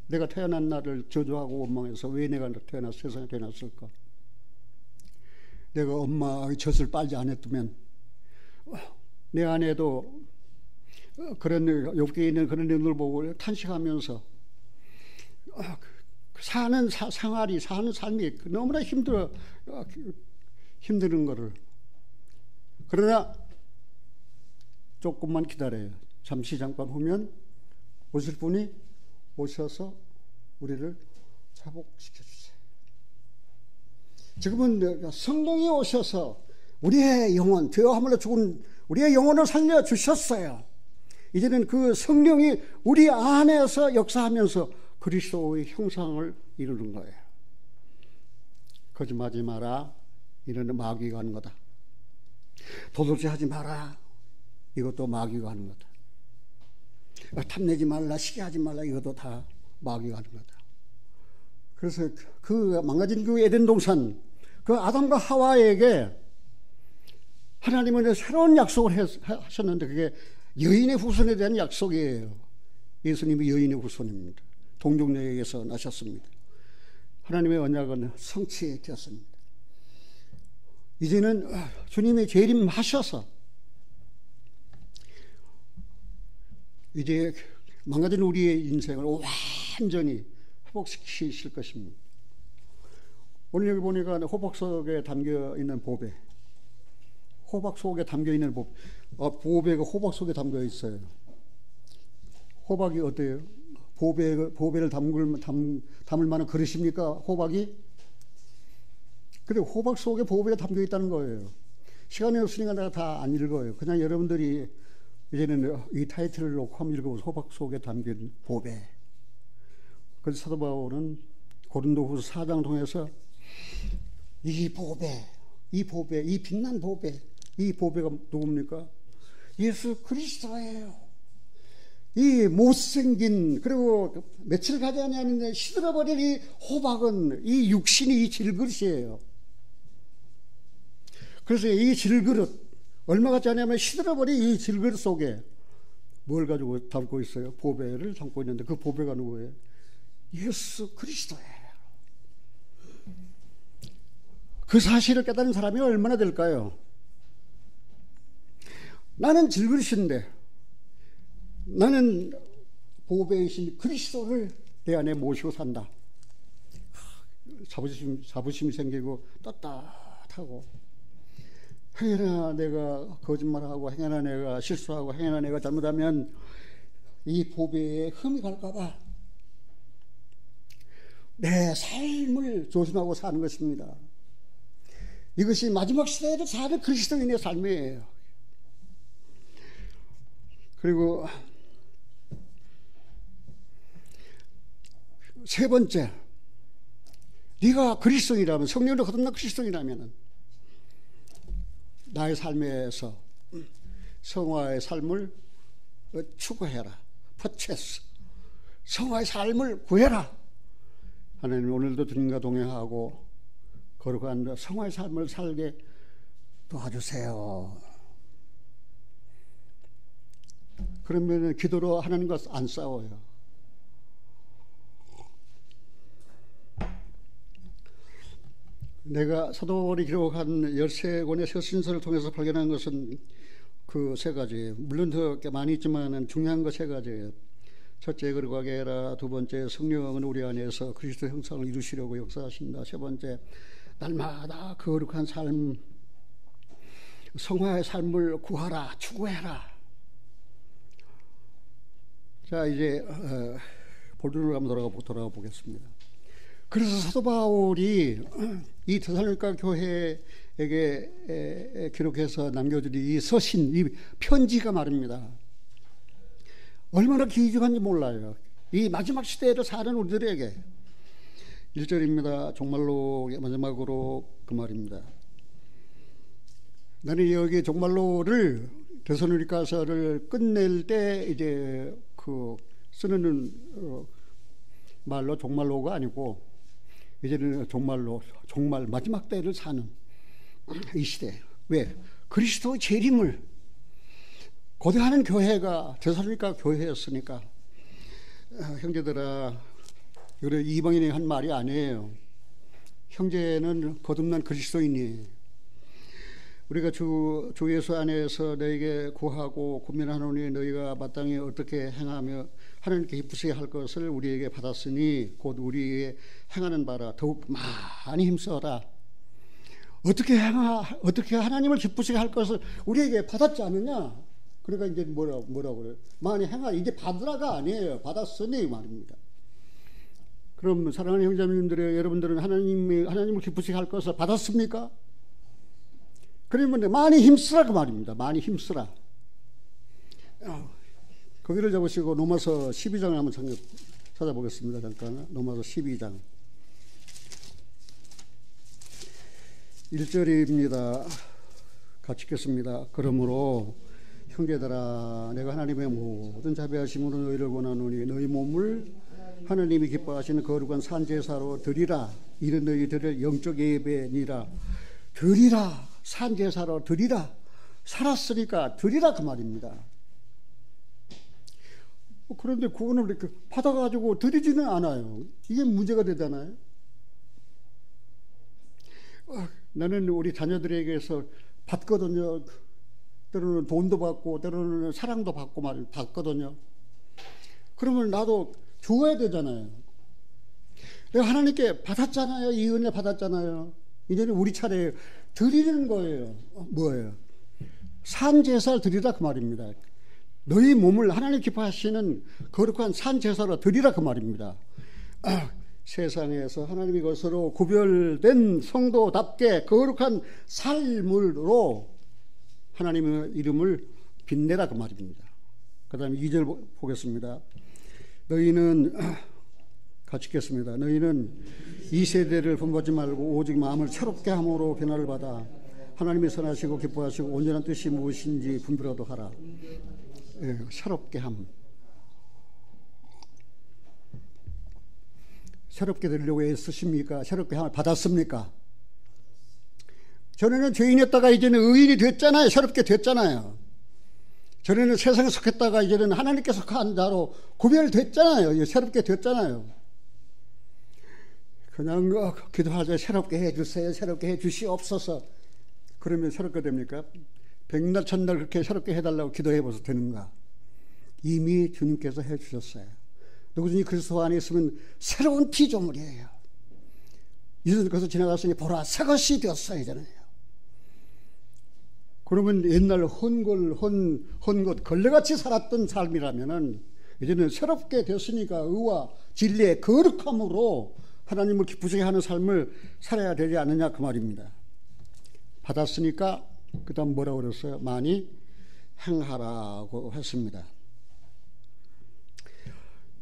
내가 태어난 날을 저주하고 원망해서 왜 내가 세상에 태어났을까? 내가 엄마의 젖을 빨지 않았다면 내 아내도 그런 옆에 있는 그런 일을 보고 탄식하면서 사는 생활이, 사는 삶이 너무나 힘드는 거를. 그러나 조금만 기다려요. 잠깐 후면 오실 분이 오셔서 우리를 회복시켜 주세요. 지금은 성령이 오셔서 우리의 영혼, 죄함으로 죽은 우리의 영혼을 살려 주셨어요. 이제는 그 성령이 우리 안에서 역사하면서 그리스도의 형상을 이루는 거예요. 거짓말하지 마라. 이는 마귀가 하는 거다. 도둑질하지 마라. 이것도 마귀가 하는 거다. 탐내지 말라, 시기하지 말라. 이것도 다 마귀가 하는 거다. 그래서 그 망가진 그 에덴 동산, 그 아담과 하와에게 하나님은 새로운 약속을 하셨는데 그게 여인의 후손에 대한 약속이에요. 예수님이 여인의 후손입니다. 동족녀에게서 나셨습니다. 하나님의 언약은 성취되었습니다. 이제는 주님이 재림하셔서 이제 망가진 우리의 인생을 완전히 회복시키실 것입니다. 오늘 여기 보니까 호박 속에 담겨있는 보배, 호박 속에 담겨있는 보배가 호박 속에 담겨 있어요. 호박이 어때요? 보배를 담을 만한 그릇입니까? 호박이? 근데 호박 속에 보배가 담겨 있다는 거예요. 시간이 없으니까 내가 다 안 읽어요. 그냥 여러분들이 이제는 이 타이틀을 놓고 한번 읽어보세요. 호박 속에 담긴 보배. 그래서 사도 바울은 고린도후서 4장 통해서 이 보배, 이 빛난 보배, 이 보배가 누굽니까? 예수 그리스도예요. 이 못생긴, 그리고 며칠 가지 않았는데 시들어버릴 이 호박은 이 육신이 이 질그릇이에요. 그래서 이 질그릇, 얼마 같지 않으면 시들어버린 이 질그릇 속에 뭘 가지고 담고 있어요? 보배를 담고 있는데 그 보배가 누구예요? 예수 그리스도예요. 그 사실을 깨달은 사람이 얼마나 될까요? 나는 질그릇인데 나는 보배이신 그리스도를 내 안에 모시고 산다. 자부심이 생기고 떳떳하고, 행여나 내가 거짓말하고 행여나 내가 실수하고 행여나 내가 잘못하면 이 보배에 흠이 갈까봐 내 삶을 조심하고 사는 것입니다. 이것이 마지막 시대를 사는 그리스도인의 삶이에요. 그리고 세 번째, 네가 그리스도인이라면, 성령으로 거듭난 그리스도인이라면 나의 삶에서 성화의 삶을 추구해라. 퍼체스, 성화의 삶을 구해라. 하나님 오늘도 주님과 동행하고 거룩한 성화의 삶을 살게 도와주세요. 그러면 기도로 하나님과 안 싸워요. 내가 사도 바울이 기록한 13권의 서신서를 통해서 발견한 것은 그 세 가지예요. 물론 더 많이 있지만 중요한 거 세 가지예요. 첫째, 거룩하게 해라. 두 번째, 성령은 우리 안에서 그리스도 형상을 이루시려고 역사하신다. 세 번째, 날마다 거룩한 삶, 성화의 삶을 구하라, 추구해라. 자, 이제 본론으로 한번 돌아가 보겠습니다. 그래서 사도 바울이 이 데살로니가 교회에게 기록해서 남겨준 이 서신, 이 편지가 말입니다. 얼마나 귀중한지 몰라요. 이 마지막 시대를 사는 우리들에게. 1절입니다. 정말로 마지막으로 그 말입니다. 나는 여기 정말로를 데살로니가서를 끝낼 때 이제 그 쓰는 말로 정말로가 아니고 이제는 정말로, 정말 마지막 때를 사는 이 시대. 왜? 그리스도의 재림을 고대하는 교회가 데살로니가 교회였으니까. 형제들아, 이거 이방인이 한 말이 아니에요. 형제는 거듭난 그리스도인이에요. 우리가 주 예수 안에서 너에게 구하고 고민하노니 너희가 마땅히 어떻게 행하며 하나님께 기쁘시게 할 것을 우리에게 받았으니 곧 우리의 행하는 바라 더욱 많이 힘써라. 어떻게 하나님을 기쁘시게 할 것을 우리에게 받았지 않느냐? 그러니까 이제 뭐라고 그래요? 많이 행하, 이제 받으라가 아니에요. 받았으니 말입니다. 그럼 사랑하는 형제님들의 여러분들은 하나님을 기쁘시게 할 것을 받았습니까? 그러면 많이 힘쓰라 그 말입니다. 많이 힘쓰라. 거기를 잡으시고 로마서 12장을 한번 찾아보겠습니다. 잠깐. 로마서 12장 1절입니다. 같이 읽겠습니다. 그러므로 형제들아, 내가 하나님의 모든 자비하심으로 너희를 원하노니 너희 몸을 하나님이 기뻐하시는 거룩한 산제사로 드리라. 이는 너희들의 영적 예배니라. 드리라. 산제사로 드리라. 살았으니까 드리라 그 말입니다. 그런데 그거는 이렇게 받아가지고 드리지는 않아요. 이게 문제가 되잖아요. 나는 우리 자녀들에게서 받거든요. 때로는 돈도 받고 때로는 사랑도 받고 받거든요. 그러면 나도 줘야 되잖아요. 내가 하나님께 받았잖아요. 이 은혜 받았잖아요. 이제는 우리 차례에 드리는 거예요. 뭐예요? 산제사를 드리라 그 말입니다. 너희 몸을 하나님 기뻐하시는 거룩한 산제사로 드리라 그 말입니다. 세상에서 하나님의 것으로 구별된 성도답게 거룩한 삶으로 하나님의 이름을 빛내라 그 말입니다. 그 다음에 2절 보겠습니다. 너희는 같이 읽겠습니다. 너희는 이 세대를 본받지 말고 오직 마음을 새롭게 함으로 변화를 받아 하나님의 선하시고 기뻐하시고 온전한 뜻이 무엇인지 분별하도록 하라. 예, 새롭게 함. 새롭게 되려고 애쓰십니까? 새롭게 함을 받았습니까? 전에는 죄인이었다가 이제는 의인이 됐잖아요. 새롭게 됐잖아요. 전에는 세상에 속했다가 이제는 하나님께 속한 자로 구별됐잖아요. 새롭게 됐잖아요. 그냥 기도하자. 새롭게 해주세요. 새롭게 해주시옵소서. 그러면 새롭게 됩니까? 백날 천날 그렇게 새롭게 해달라고 기도해봐서 되는가? 이미 주님께서 해주셨어요. 누구든지 그리스도 안에 있으면 새로운 피조물이에요. 이전 것을 지나갔으니 보라 새 것이 되었어요. 이제는. 그러면 옛날 헌것 걸레같이 살았던 삶이라면은 이제는 새롭게 됐으니까 의와 진리의 거룩함으로 하나님을 기쁘시게 하는 삶을 살아야 되지 않느냐 그 말입니다. 받았으니까 그 다음 뭐라고 그랬어요? 많이 행하라고 했습니다.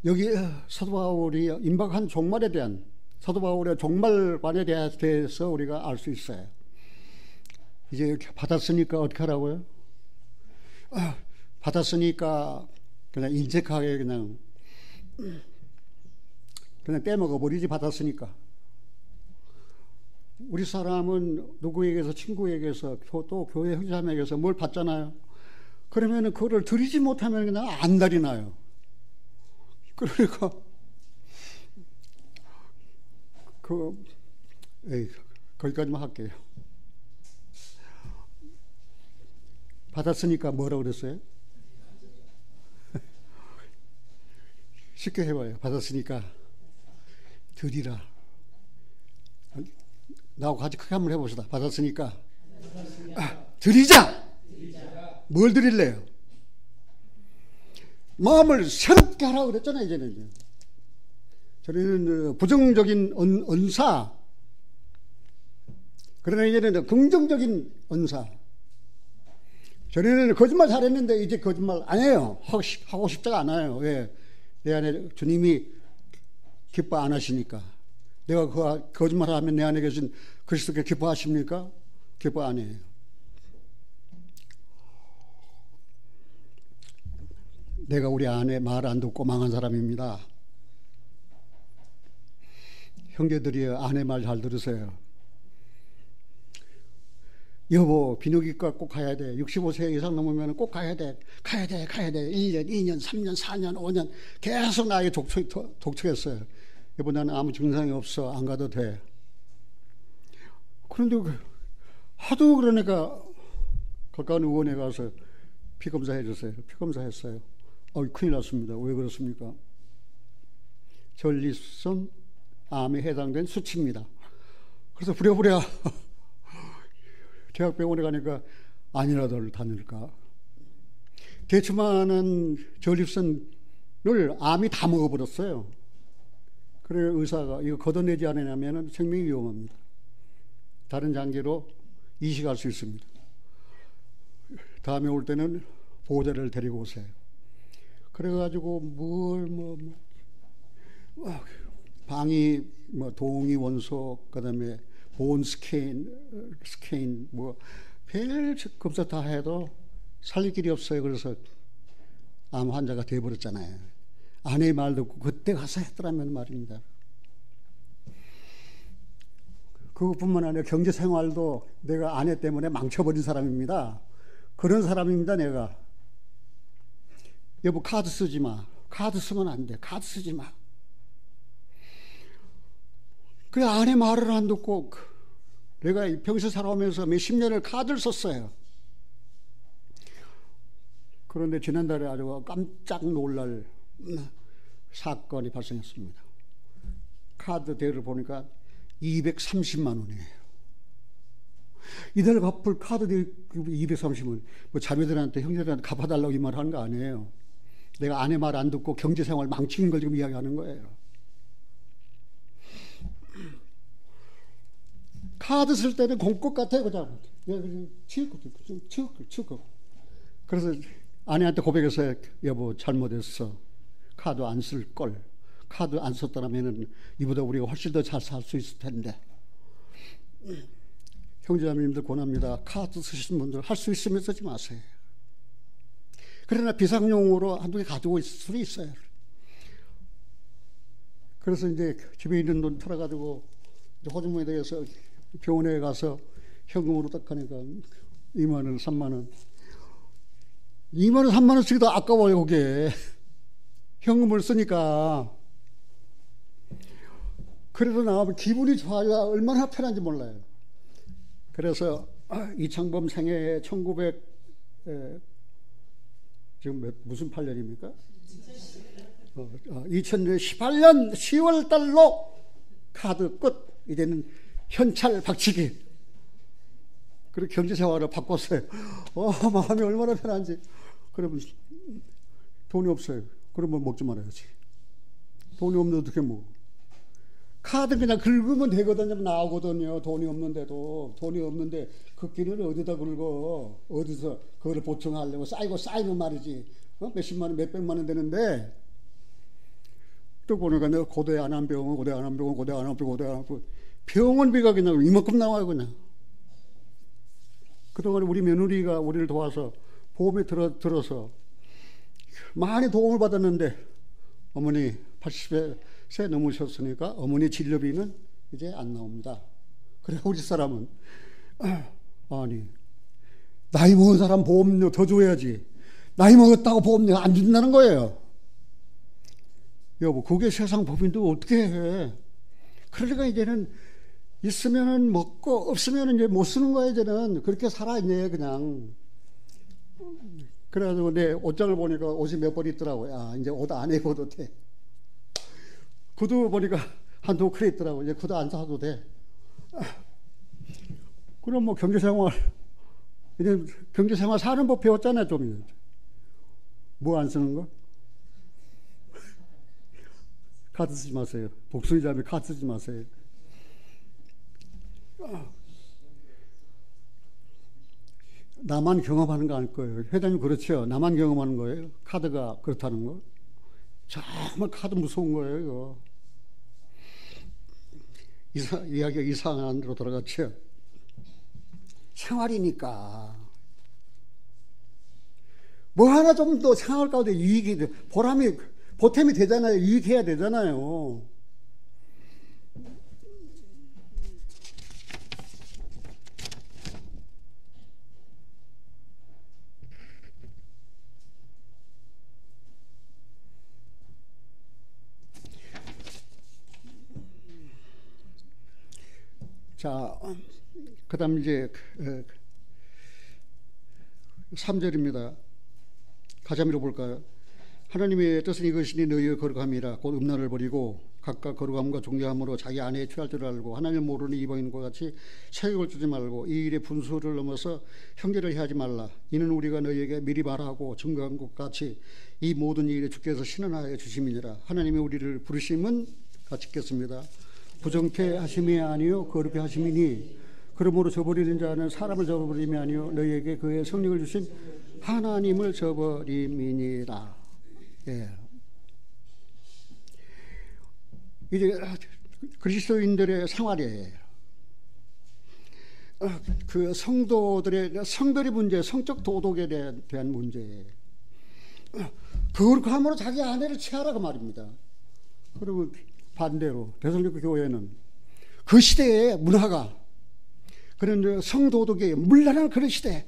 여기 사도 바울이 임박한 종말에 대한 사도 바울의 종말관에 대해서 우리가 알 수 있어요. 이제 받았으니까 어떻게 하라고요? 받았으니까 그냥 인색하게 그냥 떼먹어 버리지. 받았으니까. 우리 사람은 누구에게서 친구에게서 또 교회 형제자매에게서 뭘 받잖아요. 그러면 그거를 드리지 못하면 그냥 안달이 나요. 그러니까 거기까지만 할게요. 받았으니까 뭐라고 그랬어요? 쉽게 해봐요. 받았으니까 드리라. 나하고 같이 크게 한번 해봅시다. 받았으니까 드리자. 뭘 드릴래요? 마음을 새롭게 하라고 그랬잖아요. 이제는 저희는 부정적인 은사, 그러나 이제는 긍정적인 은사. 전에는 거짓말 잘했는데 이제 거짓말 안 해요. 하고 싶지가 않아요. 왜? 내 안에 주님이 기뻐 안 하시니까. 내가 거짓말을 하면 내 안에 계신 그리스도께 기뻐하십니까? 기뻐 안 해요. 내가 우리 아내 말 안 듣고 망한 사람입니다. 형제들이 아내 말 잘 들으세요. 여보, 비뇨기과 꼭 가야 돼. 65세 이상 넘으면 꼭 가야 돼. 가야 돼. 1년, 2년, 3년, 4년, 5년 계속 나에게 독촉했어요. 여보, 나는 아무 증상이 없어. 안 가도 돼. 그런데 하도 그러니까 가까운 의원에 가서 피검사 해주세요. 피검사 했어요. 큰일 났습니다. 왜 그렇습니까? 전립선 암에 해당된 수치입니다. 그래서 부랴부랴 대학병원에 가니까 아니라도 다닐까. 대추만한 전립선을 암이 다 먹어버렸어요. 그래서 의사가 이거 걷어내지 않으면 생명이 위험합니다. 다른 장기로 이식할 수 있습니다. 다음에 올 때는 보호자를 데리고 오세요. 그래가지고 방위 동위 원소, 그다음에 본 스케인 별 검사 다 해도 살릴 길이 없어요. 그래서 암 환자가 돼버렸잖아요. 아내의 말 듣고 그때 가서 했더라면 말입니다. 그것뿐만 아니라 경제 생활도 내가 아내 때문에 망쳐버린 사람입니다. 그런 사람입니다. 내가. 여보, 카드 쓰지 마. 카드 쓰면 안 돼. 카드 쓰지 마. 그 아내 말을 안 듣고 내가 평생 살아오면서 몇십 년을 카드를 썼어요. 그런데 지난달에 아주 깜짝 놀랄 사건이 발생했습니다. 카드 대를 보니까 230만 원이에요. 이달 갚을 카드 대 230만 원. 자매들한테, 형제들한테 갚아달라고 이 말 하는 거 아니에요. 내가 아내 말 안 듣고 경제생활 망치는 걸 지금 이야기하는 거예요. 카드 쓸 때는 공꽃 같아요. 그냥 치우고. 그래서 아내한테 고백했어요. 여보, 잘못했어. 카드 안 쓸 걸. 카드 안 썼더라면 이보다 우리가 훨씬 더 잘 살 수 있을 텐데. 형제자매님들 권합니다. 카드 쓰시는 분들 할 수 있으면 쓰지 마세요. 그러나 비상용으로 한두 개 가지고 있을 수도 있어요. 그래서 이제 집에 있는 돈 털어가지고 호주머니에 대해서 병원에 가서 현금으로 딱 하니까 2만 원, 3만 원. 2만 원, 3만 원씩도 아까워요, 그게. 현금을 쓰니까. 그래도 나가면 기분이 좋아요. 얼마나 편한지 몰라요. 그래서 이창범 생애 1900 지금 무슨 8년입니까? 2018년 10월 달로 카드 끝. 이제는 현찰 박치기. 그리고 경제생활을 바꿨어요. 마음이 얼마나 편한지. 그러면 돈이 없어요. 그러면 먹지 말아야지. 돈이 없는데 어떻게 먹어? 카드 그냥 긁으면 되거든요. 나오거든요. 돈이 없는데도. 돈이 없는데 긁기는 어디다 긁어? 어디서 그거를 보충하려고 쌓이면 말이지. 몇십만 원, 몇백만 원 되는데 또 보니까 내가 고대 안암병원, 고대 안암병원, 고대 안암병원, 고대 안암병원 병원비가 그냥 이만큼 나와요. 그냥. 그동안 우리 며느리가 우리를 도와서 보험에 들어서 많이 도움을 받았는데 어머니 80세 넘으셨으니까 어머니 진료비는 이제 안 나옵니다. 그래 우리 사람은 아니 나이 먹은 사람 보험료 더 줘야지. 나이 먹었다고 보험료 안 준다는 거예요. 여보, 그게 세상 법인데 어떻게 해? 그러니까 이제는 있으면은 먹고 없으면은 이제 못 쓰는 거야. 이제는 그렇게 살아 있네 그냥. 그래가지고 내 옷장을 보니까 옷이 몇 벌 있더라고요. 이제 옷 안 입어도 돼. 구두 보니까 한두 컬 있더라고요. 이제 구두 안 사도 돼. 그럼 뭐 경제생활 이제 경제생활 사는 법 배웠잖아요. 좀. 뭐 안 쓰는 거? 카드 쓰지 마세요. 복숭이 잡이 카드 쓰지 마세요. 나만 경험하는 거 아닐 거예요. 회장님 그렇죠. 나만 경험하는 거예요. 카드가 그렇다는 거. 정말 카드 무서운 거예요. 이거. 이야기가 이상한 데로 돌아갔죠. 생활이니까 뭐 하나 좀 더 생활 가운데 유익이 보탬이 되잖아요. 유익해야 되잖아요. 자, 그 다음 이제 3절입니다. 가자 밀어볼까요? 하나님의 뜻은 이것이니 너희의 거룩함이라 곧 음란을 버리고 각각 거룩함과 존귀함으로 자기 아내에 취할 줄 알고 하나님을 모르는 이방인과 같이 체격을 주지 말고 이 일의 분수를 넘어서 형제를 해하지 말라. 이는 우리가 너희에게 미리 말하고 증거한 것 같이 이 모든 일에 주께서 신원하여 주심이니라. 하나님이 우리를 부르심은 같이 읽겠습니다. 부정케 하심이 아니요 거룩케 하심이니 그러므로 저버리는 자는 사람을 저버림이 아니요 너희에게 그의 성령을 주신 하나님을 저버림이니라. 예. 이제 그리스도인들의 생활이에요. 그 성들의 문제, 성적 도덕에 대한 문제예요. 거룩함으로 자기 아내를 취하라 그 말입니다. 그리고 반대로 데살로니가 교회는 그 시대의 문화가 그런 성도덕에 물란한 그런 시대,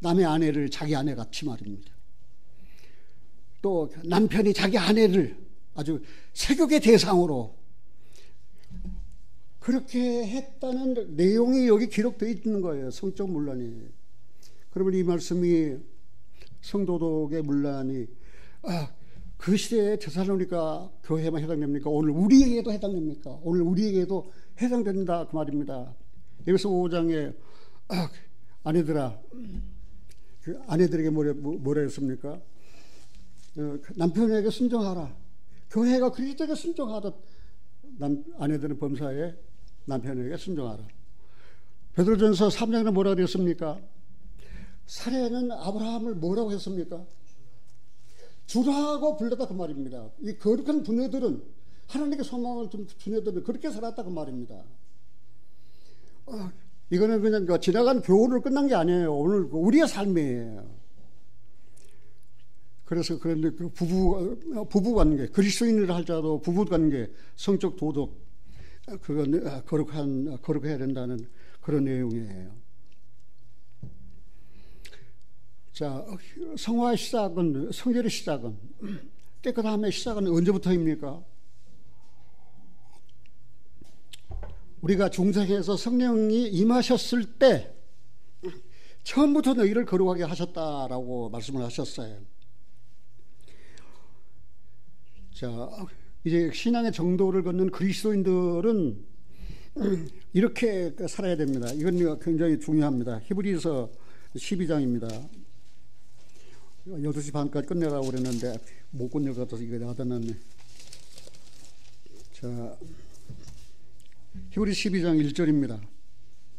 남의 아내를 자기 아내 같이 말입니다. 또 남편이 자기 아내를 아주 세격의 대상으로 그렇게 했다는 내용이 여기 기록되어 있는 거예요. 성적 문란이. 그러면 이 말씀이 성도덕의 문란이 그 시대에 데살로니가 교회에만 해당됩니까? 오늘 우리에게도 해당됩니까? 오늘 우리에게도 해당된다 그 말입니다. 여기서 5장에 아내들아, 그 아내들에게 뭐라 했습니까? 남편에게 순종하라. 교회가 그리스도에게 순종하듯 아내들은 범사에 남편에게 순종하라. 베드로전서 3장에는 뭐라고 되었습니까? 사례는 아브라함을 뭐라고 했습니까? 주라고 불렀다 그 말입니다. 이 거룩한 부녀들은 하나님께 소망을 둔 부녀들은 그렇게 살았다 그 말입니다. 이거는 그냥 지나간 교훈으로 끝난 게 아니에요. 오늘 우리의 삶이에요. 그래서 그런데 그 부부관계, 그리스도인을 할자도 부부관계, 성적 도덕, 그건 거룩해야 된다는 그런 내용이에요. 자, 성화의 시작은, 성결의 시작은, 깨끗함의 시작은 언제부터입니까? 우리가 중생에서 성령이 임하셨을 때 처음부터 너희를 거룩하게 하셨다라고 말씀을 하셨어요. 자, 이제 신앙의 정도를 걷는 그리스도인들은 이렇게 살아야 됩니다. 이건 굉장히 중요합니다. 히브리서 12장입니다. 12시 반까지 끝내라고 그랬는데 못 끝낼 것 같아서 이거 하다놨네. 자, 히브리 12장 1절입니다.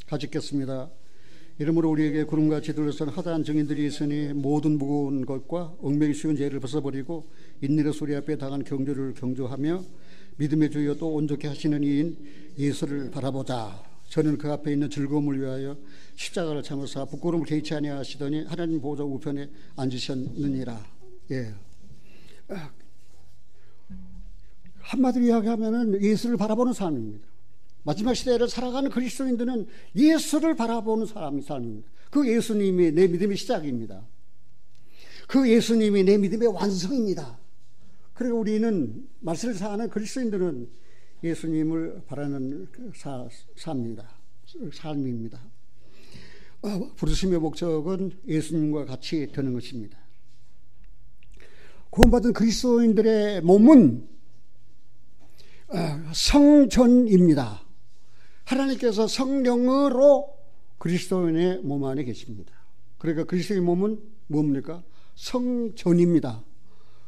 같이 읽겠습니다. 이러므로 우리에게 구름같이 둘러싼 허다한 증인들이 있으니 모든 무거운 것과 얽매기 쉬운 죄를 벗어버리고 인내의 소리 앞에 당한 경주를 경주하며 믿음의 주여 또 온전케 하시는 이인 예수를 바라보자. 저는 그 앞에 있는 즐거움을 위하여 십자가를 참으사 부끄러움을 개의치 아니하시더니 하나님 보좌 우편에 앉으셨느니라. 예. 한마디로 이야기하면은 예수를 바라보는 삶입니다. 마지막 시대를 살아가는 그리스도인들은 예수를 바라보는 삶입니다. 그 예수님이 내 믿음의 시작입니다. 그 예수님이 내 믿음의 완성입니다. 그리고 우리는 말씀을 사는 그리스도인들은 예수님을 바라는 삶입니다. 부르심의 목적은 예수님과 같이 되는 것입니다. 구원받은 그리스도인들의 몸은 성전입니다. 하나님께서 성령으로 그리스도인의 몸 안에 계십니다. 그러니까 그리스도의 몸은 뭡니까? 성전입니다.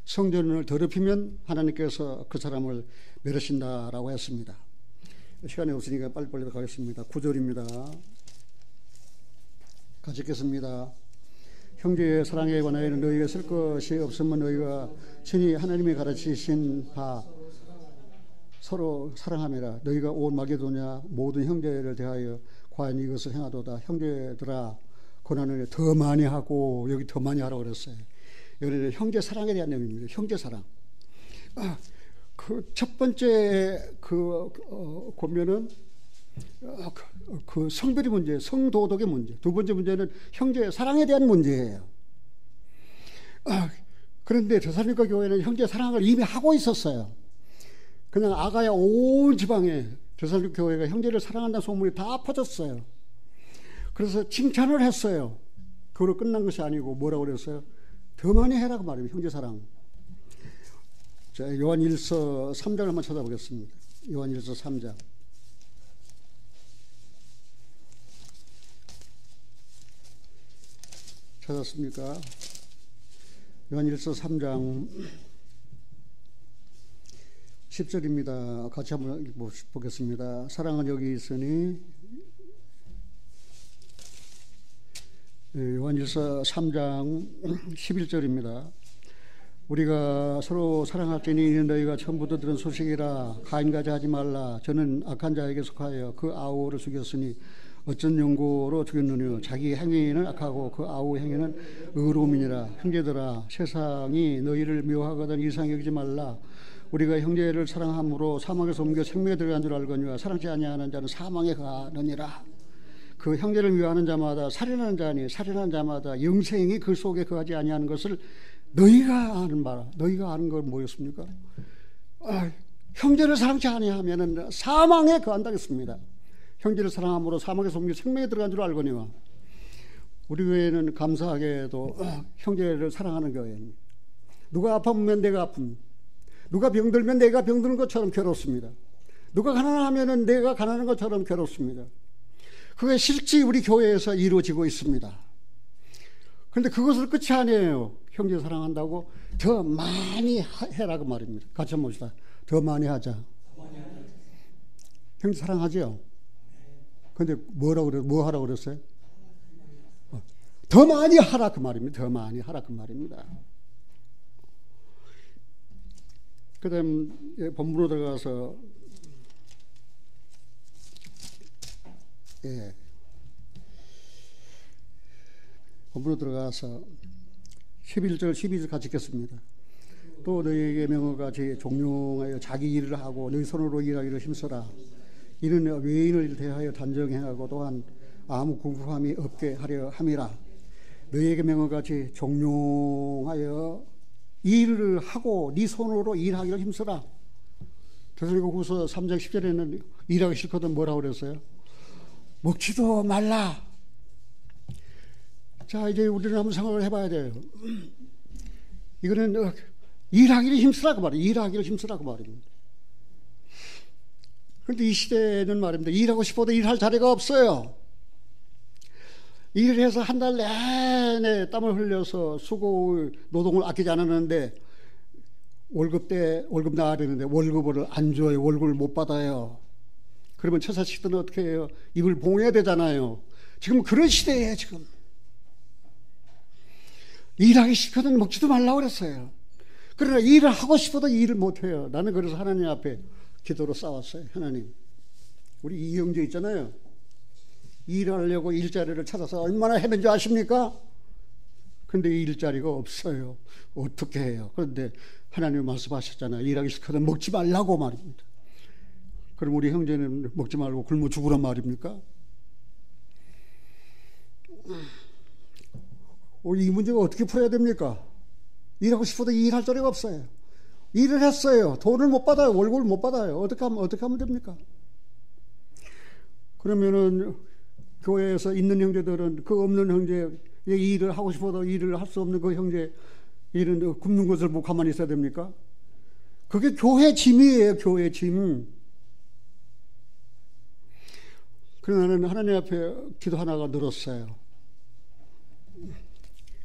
성전을 더럽히면 하나님께서 그 사람을 멸하신다라고 했습니다. 시간이 없으니까 빨리빨리 가겠습니다. 9절입니다. 같이 읽겠습니다. 형제의 사랑에 관하여는 너희가 쓸 것이 없으면 너희가 친히 하나님이 가르치신 바 서로 사랑함이라. 너희가 온 마게도냐 모든 형제를 대하여 과연 이것을 행하도다. 형제들아 고난을 더 많이 하고, 여기 더 많이 하라고 그랬어요. 여기는 형제 사랑에 대한 내용입니다. 형제 사랑. 그 첫 번째 보면은 그 성별의 문제, 성도덕의 문제. 두 번째 문제는 형제 사랑에 대한 문제예요. 그런데 데살로니가 교회는 형제 사랑을 이미 하고 있었어요. 그냥 아가야 온 지방에 데살로니가 교회가 형제를 사랑한다는 소문이 다 퍼졌어요. 그래서 칭찬을 했어요. 그걸로 끝난 것이 아니고 뭐라고 그랬어요? 더 많이 해라고 말입니다. 형제 사랑. 자, 요한일서 3장을 한번 찾아보겠습니다. 요한일서 3장. 찾았습니까? 요한일서 3장 10절입니다. 같이 한번 보겠습니다. 사랑은 여기 있으니, 요한일서 3장 11절입니다. 우리가 서로 사랑할지니 이는 너희가 처음부터 들은 소식이라. 가인같이 하지 말라. 저는 악한 자에게 속하여 그 아우를 죽였으니 어쩐 용고로 죽였느냐. 자기 행위는 악하고 그 아우 행위는 의로움이니라. 형제들아 세상이 너희를 미워하거든 이상히 여기지 말라. 우리가 형제를 사랑함으로 사망에서 옮겨 생명에 들어간 줄 알거니와 사랑치 아니하는 자는 사망에 가느니라. 그 형제를 미워하는 자마다 살인하는 자니 살인하는 자마다 영생이 그 속에 거하지 아니하는 것을 너희가 아는 바라. 너희가 아는 건 뭐였습니까? 형제를 사랑치 아니하면은 사망에 거한다겠습니다. 형제를 사랑함으로 사망에서 옮겨 생명에 들어간 줄 알거니와. 우리 교회는 감사하게도 형제를 사랑하는 교회입니다. 누가 아프면 내가 아픔, 누가 병들면 내가 병드는 것처럼 괴롭습니다. 누가 가난하면은 내가 가난한 것처럼 괴롭습니다. 그게 실제 우리 교회에서 이루어지고 있습니다. 그런데 그것을 끝이 아니에요. 형제 사랑한다고 더 많이 해라고 말입니다. 같이 한번 봅시다. 더 많이 하자. 형제 사랑하죠? 근데 뭐라고 그래? 뭐 하라고 그랬어요? 더 많이 하라 그 말입니다. 더 많이 하라 그 말입니다. 그 다음 본문으로 들어가서 본문으로 들어가서 11절 12절 같이 읽겠습니다. 또 너희에게 명하같이 종용하여 자기 일을 하고 너희 손으로 일하기를 힘써라. 이는 외인을 대하여 단정행하고 또한 아무 궁금함이 없게 하려 함이라. 너희에게 명하같이 종용하여 일을 하고 네 손으로 일하기를 힘쓰라. 데살로니가후서 3장 10절에는 일하기 싫거든 뭐라고 그랬어요? 먹지도 말라. 자, 이제 우리는 한번 생각을 해봐야 돼요. 이거는 일하기를 힘쓰라고 말이에요. 일하기를 힘쓰라고 말입니다. 그런데 이 시대는 말입니다. 일하고 싶어도 일할 자리가 없어요. 일을 해서 한 달 내내 땀을 흘려서 수고 노동을 아끼지 않았는데 월급 나와야 되는데 월급을 안 줘요. 월급을 못 받아요. 그러면 처사식들은 어떻게 해요? 입을 봉해야 되잖아요. 지금 그런 시대예요. 지금 일하기 싫거든 먹지도 말라고 그랬어요. 그러나 일을 하고 싶어도 일을 못해요. 나는 그래서 하나님 앞에 기도로 싸웠어요. 하나님, 우리 이 형제 있잖아요. 일하려고 일자리를 찾아서 얼마나 헤맨 줄 아십니까? 근데 일자리가 없어요. 어떻게 해요? 그런데 하나님 말씀하셨잖아요. 일하기 싫거든 먹지 말라고 말입니다. 그럼 우리 형제는 먹지 말고 굶어 죽으란 말입니까? 이 문제가 어떻게 풀어야 됩니까? 일하고 싶어도 일할 자리가 없어요. 일을 했어요. 돈을 못 받아요. 월급을 못 받아요. 어떻게 하면 됩니까? 그러면은 교회에서 있는 형제들은 그 없는 형제 일을 하고 싶어도 일을 할 수 없는 그 형제 일은 굶는 것을 보고 가만히 있어야 됩니까? 그게 교회 짐이에요. 교회 짐. 그래서 나는 하나님 앞에 기도 하나가 늘었어요.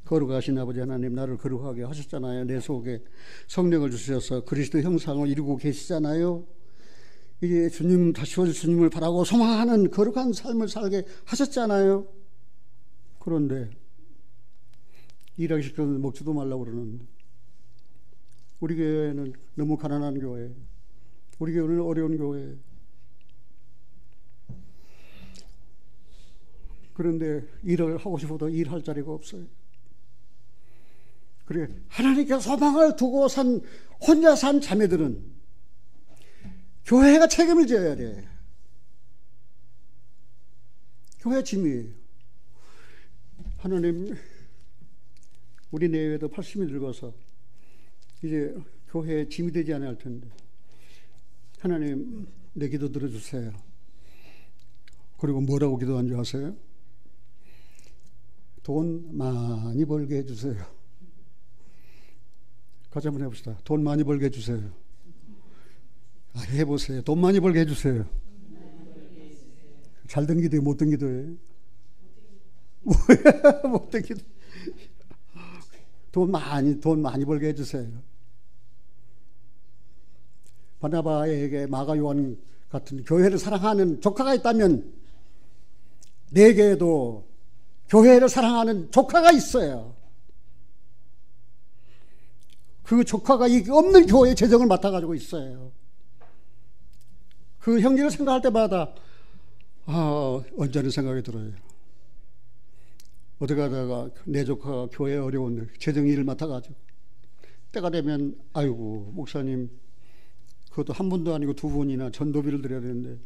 거룩하신 아버지 하나님, 나를 거룩하게 하셨잖아요. 내 속에 성령을 주셔서 그리스도 형상을 이루고 계시잖아요. 이제 주님, 다시 오실 주님을 바라고 소망하는 거룩한 삶을 살게 하셨잖아요. 그런데 일하기 싫거든 먹지도 말라고 그러는데 우리 교회는 너무 가난한 교회, 우리 교회는 어려운 교회. 그런데 일을 하고 싶어도 일할 자리가 없어요. 그래, 하나님께 소망을 두고 혼자 산 자매들은 교회가 책임을 져야 돼. 교회 짐이에요. 하나님, 우리 내외도 80이 늙어서 이제 교회에 짐이 되지 않을 텐데 하나님, 내 기도 들어주세요. 그리고 뭐라고 기도한 줄 아세요? 돈 많이 벌게 해주세요. 같이 한번 해봅시다. 돈 많이 벌게 해주세요. 해보세요. 돈 많이 벌게 해주세요. 잘된 기도예요? 못된 기도예요? 못된 기도. 돈 많이 벌게 해주세요. 바나바에게 마가 요한 같은 교회를 사랑하는 조카가 있다면 내게도 교회를 사랑하는 조카가 있어요. 그 조카가 이 없는 교회의 재정을 맡아가지고 있어요. 그 형제를 생각할 때마다 언짢은 생각이 들어요. 어떻게 하다가 내 조카가 교회에 어려운데 재정 일을 맡아가지고 때가 되면 아이고 목사님, 그것도 한 분도 아니고 두 분이나 전도비를 드려야 되는데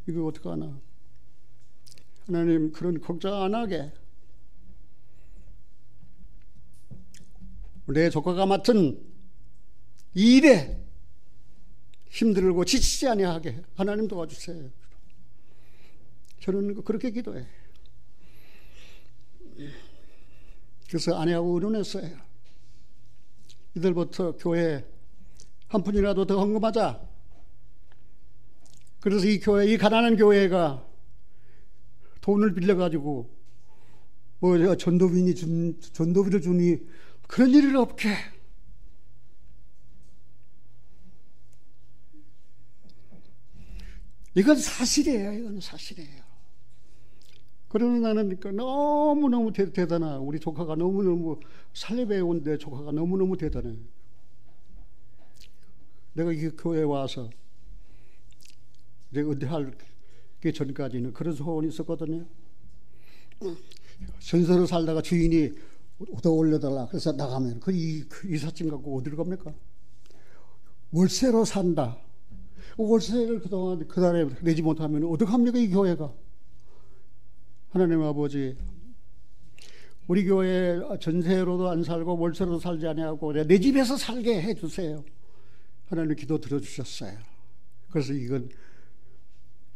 이거 어떡하나. 하나님, 그런 걱정 안 하게 내 조카가 맡은 일에 힘들고 지치지 아니하게 하나님 도와주세요. 저는 그렇게 기도해요. 그래서 아내하고 의논했어요. 이들부터 교회 한 푼이라도 더 헌금하자. 그래서 이 교회, 이 가난한 교회가 돈을 빌려가지고 전도비를 주니 그런 일이 없게. 이건 사실이에요. 이건 사실이에요. 그러나 나는 너무너무 대단하. 우리 조카가 너무너무 살려배운 내 조카가 너무너무 대단해. 내가 이 교회에 와서 내가 은퇴하기 전까지는 그런 소원이 있었거든요. 전세로 살다가 주인이 더 올려달라. 그래서 나가면 그 이삿짐 갖고 어디로 갑니까? 월세로 산다. 월세를 그동안 그 달에 내지 못하면 어떡합니까? 이 교회가. 하나님 아버지, 우리 교회 전세로도 안 살고 월세로도 살지 아니하고 내 집에서 살게 해주세요. 하나님 기도 들어주셨어요. 그래서 이건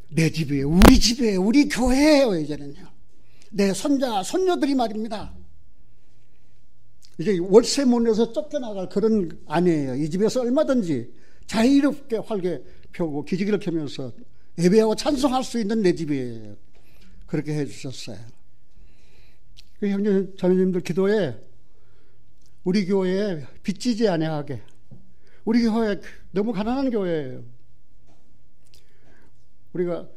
내 집이에요. 우리 집이에요. 우리 교회예요. 이제는요. 내 손자 손녀들이 말입니다. 이제 월세 못 내서 쫓겨나갈 그런 아니에요. 이 집에서 얼마든지 자유롭게 활개 펴고 기지개를 펴면서 예배하고 찬송할 수 있는 내 집이에요. 그렇게 해주셨어요. 형제 자매님들 기도에 우리 교회에 빚지지 아니하게. 우리 교회 너무 가난한 교회예요. 우리가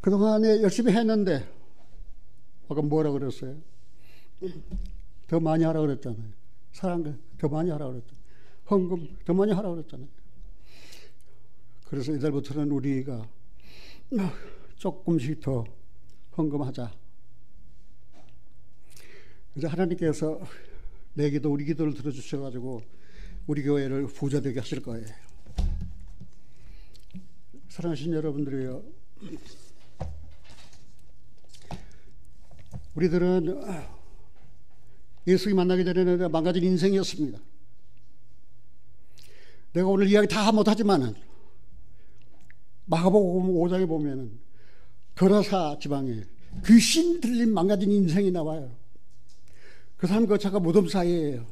그동안에 열심히 했는데 아까 뭐라 그랬어요? 더 많이 하라고 그랬잖아요. 사랑 더 많이 하라고 그랬잖아요. 헌금 더 많이 하라고 그랬잖아요. 그래서 이달부터는 우리가 조금씩 더 헌금하자. 이제 하나님께서 내 기도 우리 기도를 들어주셔가지고 우리 교회를 부자되게 하실 거예요. 사랑하신 여러분들이요, 우리들은 예수님 만나기 전에는 망가진 인생이었습니다. 내가 오늘 이야기 다 못하지만은 마가복음 5장에 보면은 거라사 지방에 귀신 들린 망가진 인생이 나와요. 그 사람 그 차가 무덤 사이에요.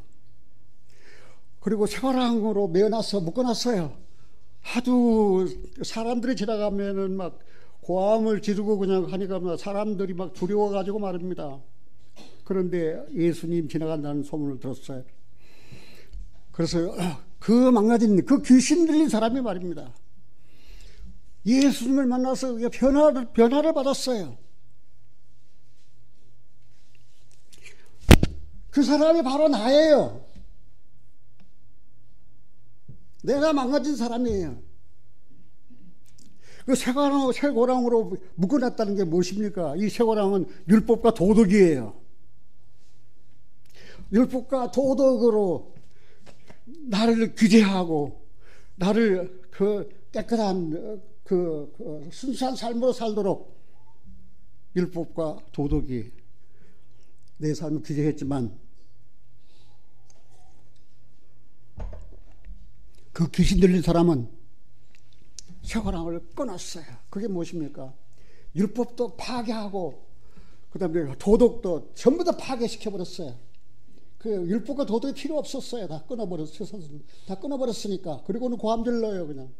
그리고 쇠고랑으로 메어놔서 묶어놨어요. 하도 사람들이 지나가면은 막 고함을 지르고 그냥 하니까 사람들이 막 두려워가지고 말입니다. 그런데 예수님 지나간다는 소문을 들었어요. 그래서 그 망가진 그 귀신 들린 사람이 말입니다. 예수님을 만나서 변화를 받았어요. 그 사람이 바로 나예요. 내가 망가진 사람이에요. 그 쇠고랑으로 묶어놨다는 게 무엇입니까? 이 쇠고랑은 율법과 도덕이에요. 율법과 도덕으로 나를 규제하고 나를 그 깨끗한 그 순수한 삶으로 살도록 율법과 도덕이 내 삶을 규제했지만 그 귀신 들린 사람은 쇠고랑을 끊었어요. 그게 무엇입니까? 율법도 파괴하고 그 다음에 도덕도 전부 다 파괴시켜버렸어요. 그 율법과 도덕이 필요 없었어요. 다 끊어버렸으니까. 그리고는 고함 질러요. 그냥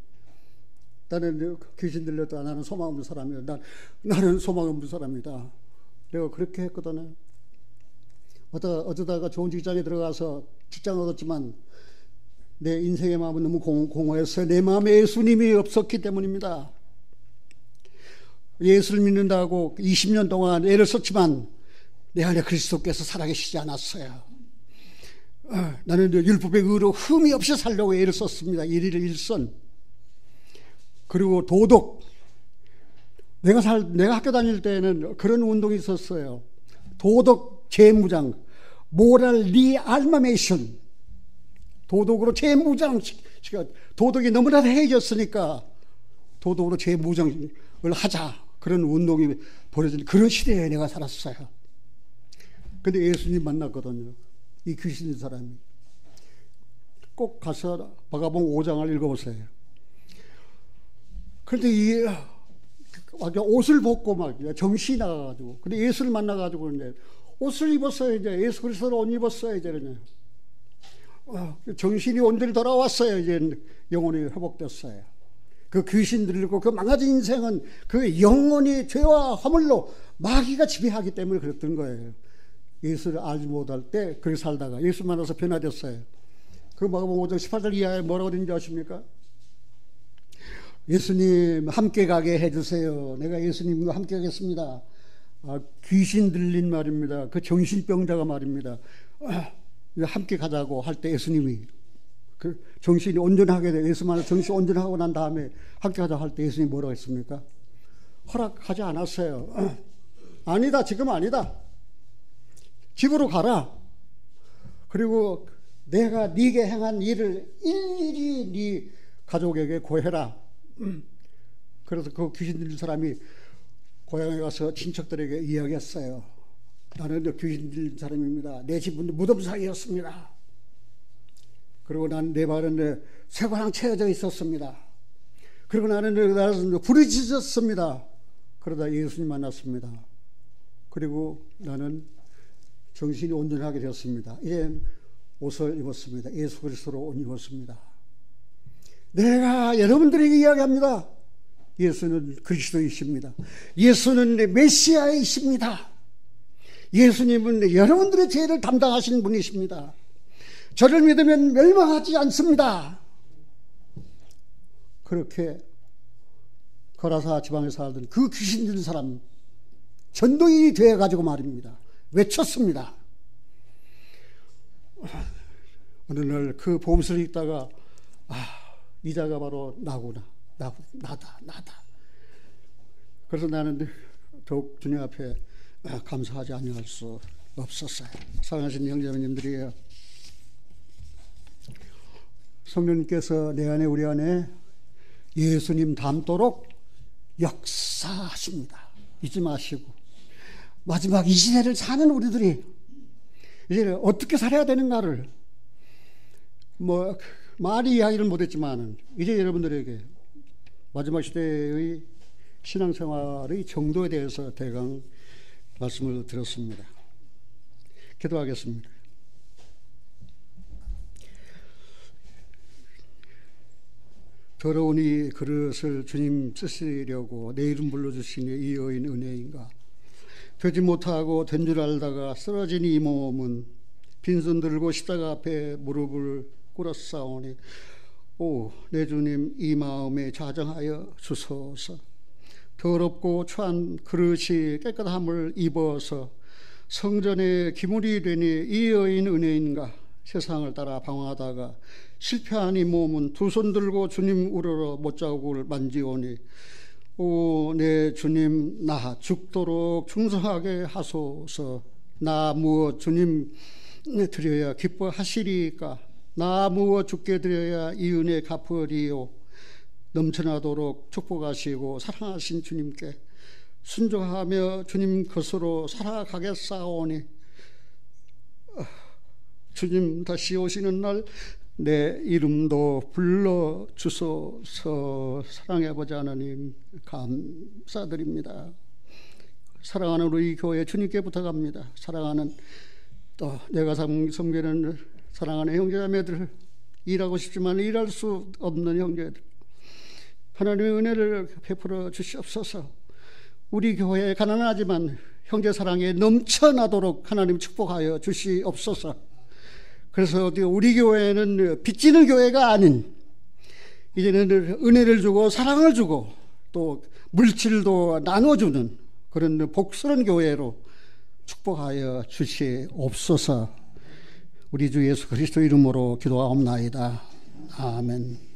나는 귀신 들렸다. 나는 소망 없는 사람이다. 나는 소망 없는 사람이다. 내가 그렇게 했거든요. 어쩌다가 좋은 직장에 들어가서 직장을 얻었지만 내 인생의 마음은 너무 공허했어요. 내 마음에 예수님이 없었기 때문입니다. 예수를 믿는다고 20년 동안 애를 썼지만 내 안에 그리스도께서 살아계시지 않았어요. 나는 율법의 의로 흠이 없이 살려고 애를 썼습니다. 일일 일선. 그리고 도덕. 내가 학교 다닐 때는 그런 운동이 있었어요. 도덕 재무장, 모랄 리알마메이션. 도덕으로 재무장, 도덕이 너무나 해졌으니까 도덕으로 재무장을 하자. 그런 운동이 벌어진 그런 시대에 내가 살았어요. 근데 예수님 만났거든요. 이 귀신인 사람이. 꼭 가서 마가복음 5장을 읽어보세요. 그런데 옷을 벗고 막 정신이 나가가지고, 근데 예수를 만나가지고 이제 옷을 입었어요. 이제 예수 그리스도로 옷 입었어요. 이제는 정신이 온전히 돌아왔어요. 이제 영혼이 회복됐어요. 그 귀신 들리고 그 망가진 인생은 그 영혼이 죄와 허물로 마귀가 지배하기 때문에 그랬던 거예요. 예수를 알지 못할 때 그렇게 살다가 예수 만나서 변화됐어요. 그 마가복음 5장 18절 이하에 뭐라고 되는지 아십니까? 예수님 함께 가게 해주세요. 내가 예수님과 함께 가겠습니다. 귀신 들린 말입니다. 그 정신병자가 말입니다. 함께 가자고 할 때 예수님이 그 정신이 온전하게 돼, 예수 만나서 정신이 온전하고 난 다음에 함께 가자고 할 때 예수님이 뭐라고 했습니까? 허락하지 않았어요. 아니다, 지금 아니다. 집으로 가라. 그리고 내가 네게 행한 일을 일일이 네 가족에게 고해라. 그래서 그 귀신 들린 사람이 고향에 가서 친척들에게 이야기했어요. 나는 귀신 들린 사람입니다. 내 집은 무덤상이었습니다. 그리고 난 내 발은 쇠고랑 채워져 있었습니다. 그리고 나는 부르짖었습니다. 그러다 예수님 만났습니다. 그리고 나는 정신이 온전하게 되었습니다. 이젠 옷을 입었습니다. 예수 그리스도로 옷 입었습니다. 내가 여러분들에게 이야기합니다. 예수는 그리스도이십니다. 예수는 메시아이십니다. 예수님은 여러분들의 죄를 담당하신 분이십니다. 저를 믿으면 멸망하지 않습니다. 그렇게 거라사 지방에 살던 그 귀신 들린 사람 전도인이 되어가지고 말입니다. 외쳤습니다. 어느 날 그 보험서를 읽다가 이 자가 바로 나다. 그래서 나는 더욱 주님 앞에 감사하지 아니할 수 없었어요. 사랑하신 형제님들이에요. 성령님께서 내 안에 우리 안에 예수님 닮도록 역사하십니다. 잊지 마시고 마지막 이 시대를 사는 우리들이 이제 어떻게 살아야 되는가를 많이 이야기를 못했지만 이제 여러분들에게 마지막 시대의 신앙생활의 정도에 대해서 대강 말씀을 드렸습니다. 기도하겠습니다. 더러운 이 그릇을 주님 쓰시려고 내 이름 불러주시니 이 여인 은혜인가. 되지 못하고 된 줄 알다가 쓰러진 이 몸은 빈손 들고 십자가 앞에 무릎을 꿇었사오니 내 주님 이 마음에 자정하여 주소서. 더럽고 추한 그릇이 깨끗함을 입어서 성전에 기물이 되니 이 여인 은혜인가. 세상을 따라 방황하다가 실패한 이 몸은 두 손 들고 주님 우러러 못자국을 만지오니 내 주님 나 죽도록 충성하게 하소서. 나 무엇 주님 드려야 기뻐하시리까. 나 무엇 주께 드려야 이 은혜 갚으리요. 넘쳐나도록 축복하시고 사랑하신 주님께 순종하며 주님 것으로 살아가겠사오니 주님 다시 오시는 날 내 이름도 불러주소서. 사랑해보자 하나님 감사드립니다. 사랑하는 우리 교회 주님께 부탁합니다. 사랑하는 또 내가 섬기는 사랑하는 형제자매들, 일하고 싶지만 일할 수 없는 형제들, 하나님의 은혜를 베풀어 주시옵소서. 우리 교회에 가난하지만 형제 사랑에 넘쳐나도록 하나님 축복하여 주시옵소서. 그래서 우리 교회는 빚지는 교회가 아닌 이제는 은혜를 주고 사랑을 주고 또 물질도 나눠주는 그런 복스러운 교회로 축복하여 주시옵소서. 우리 주 예수 그리스도 이름으로 기도하옵나이다. 아멘.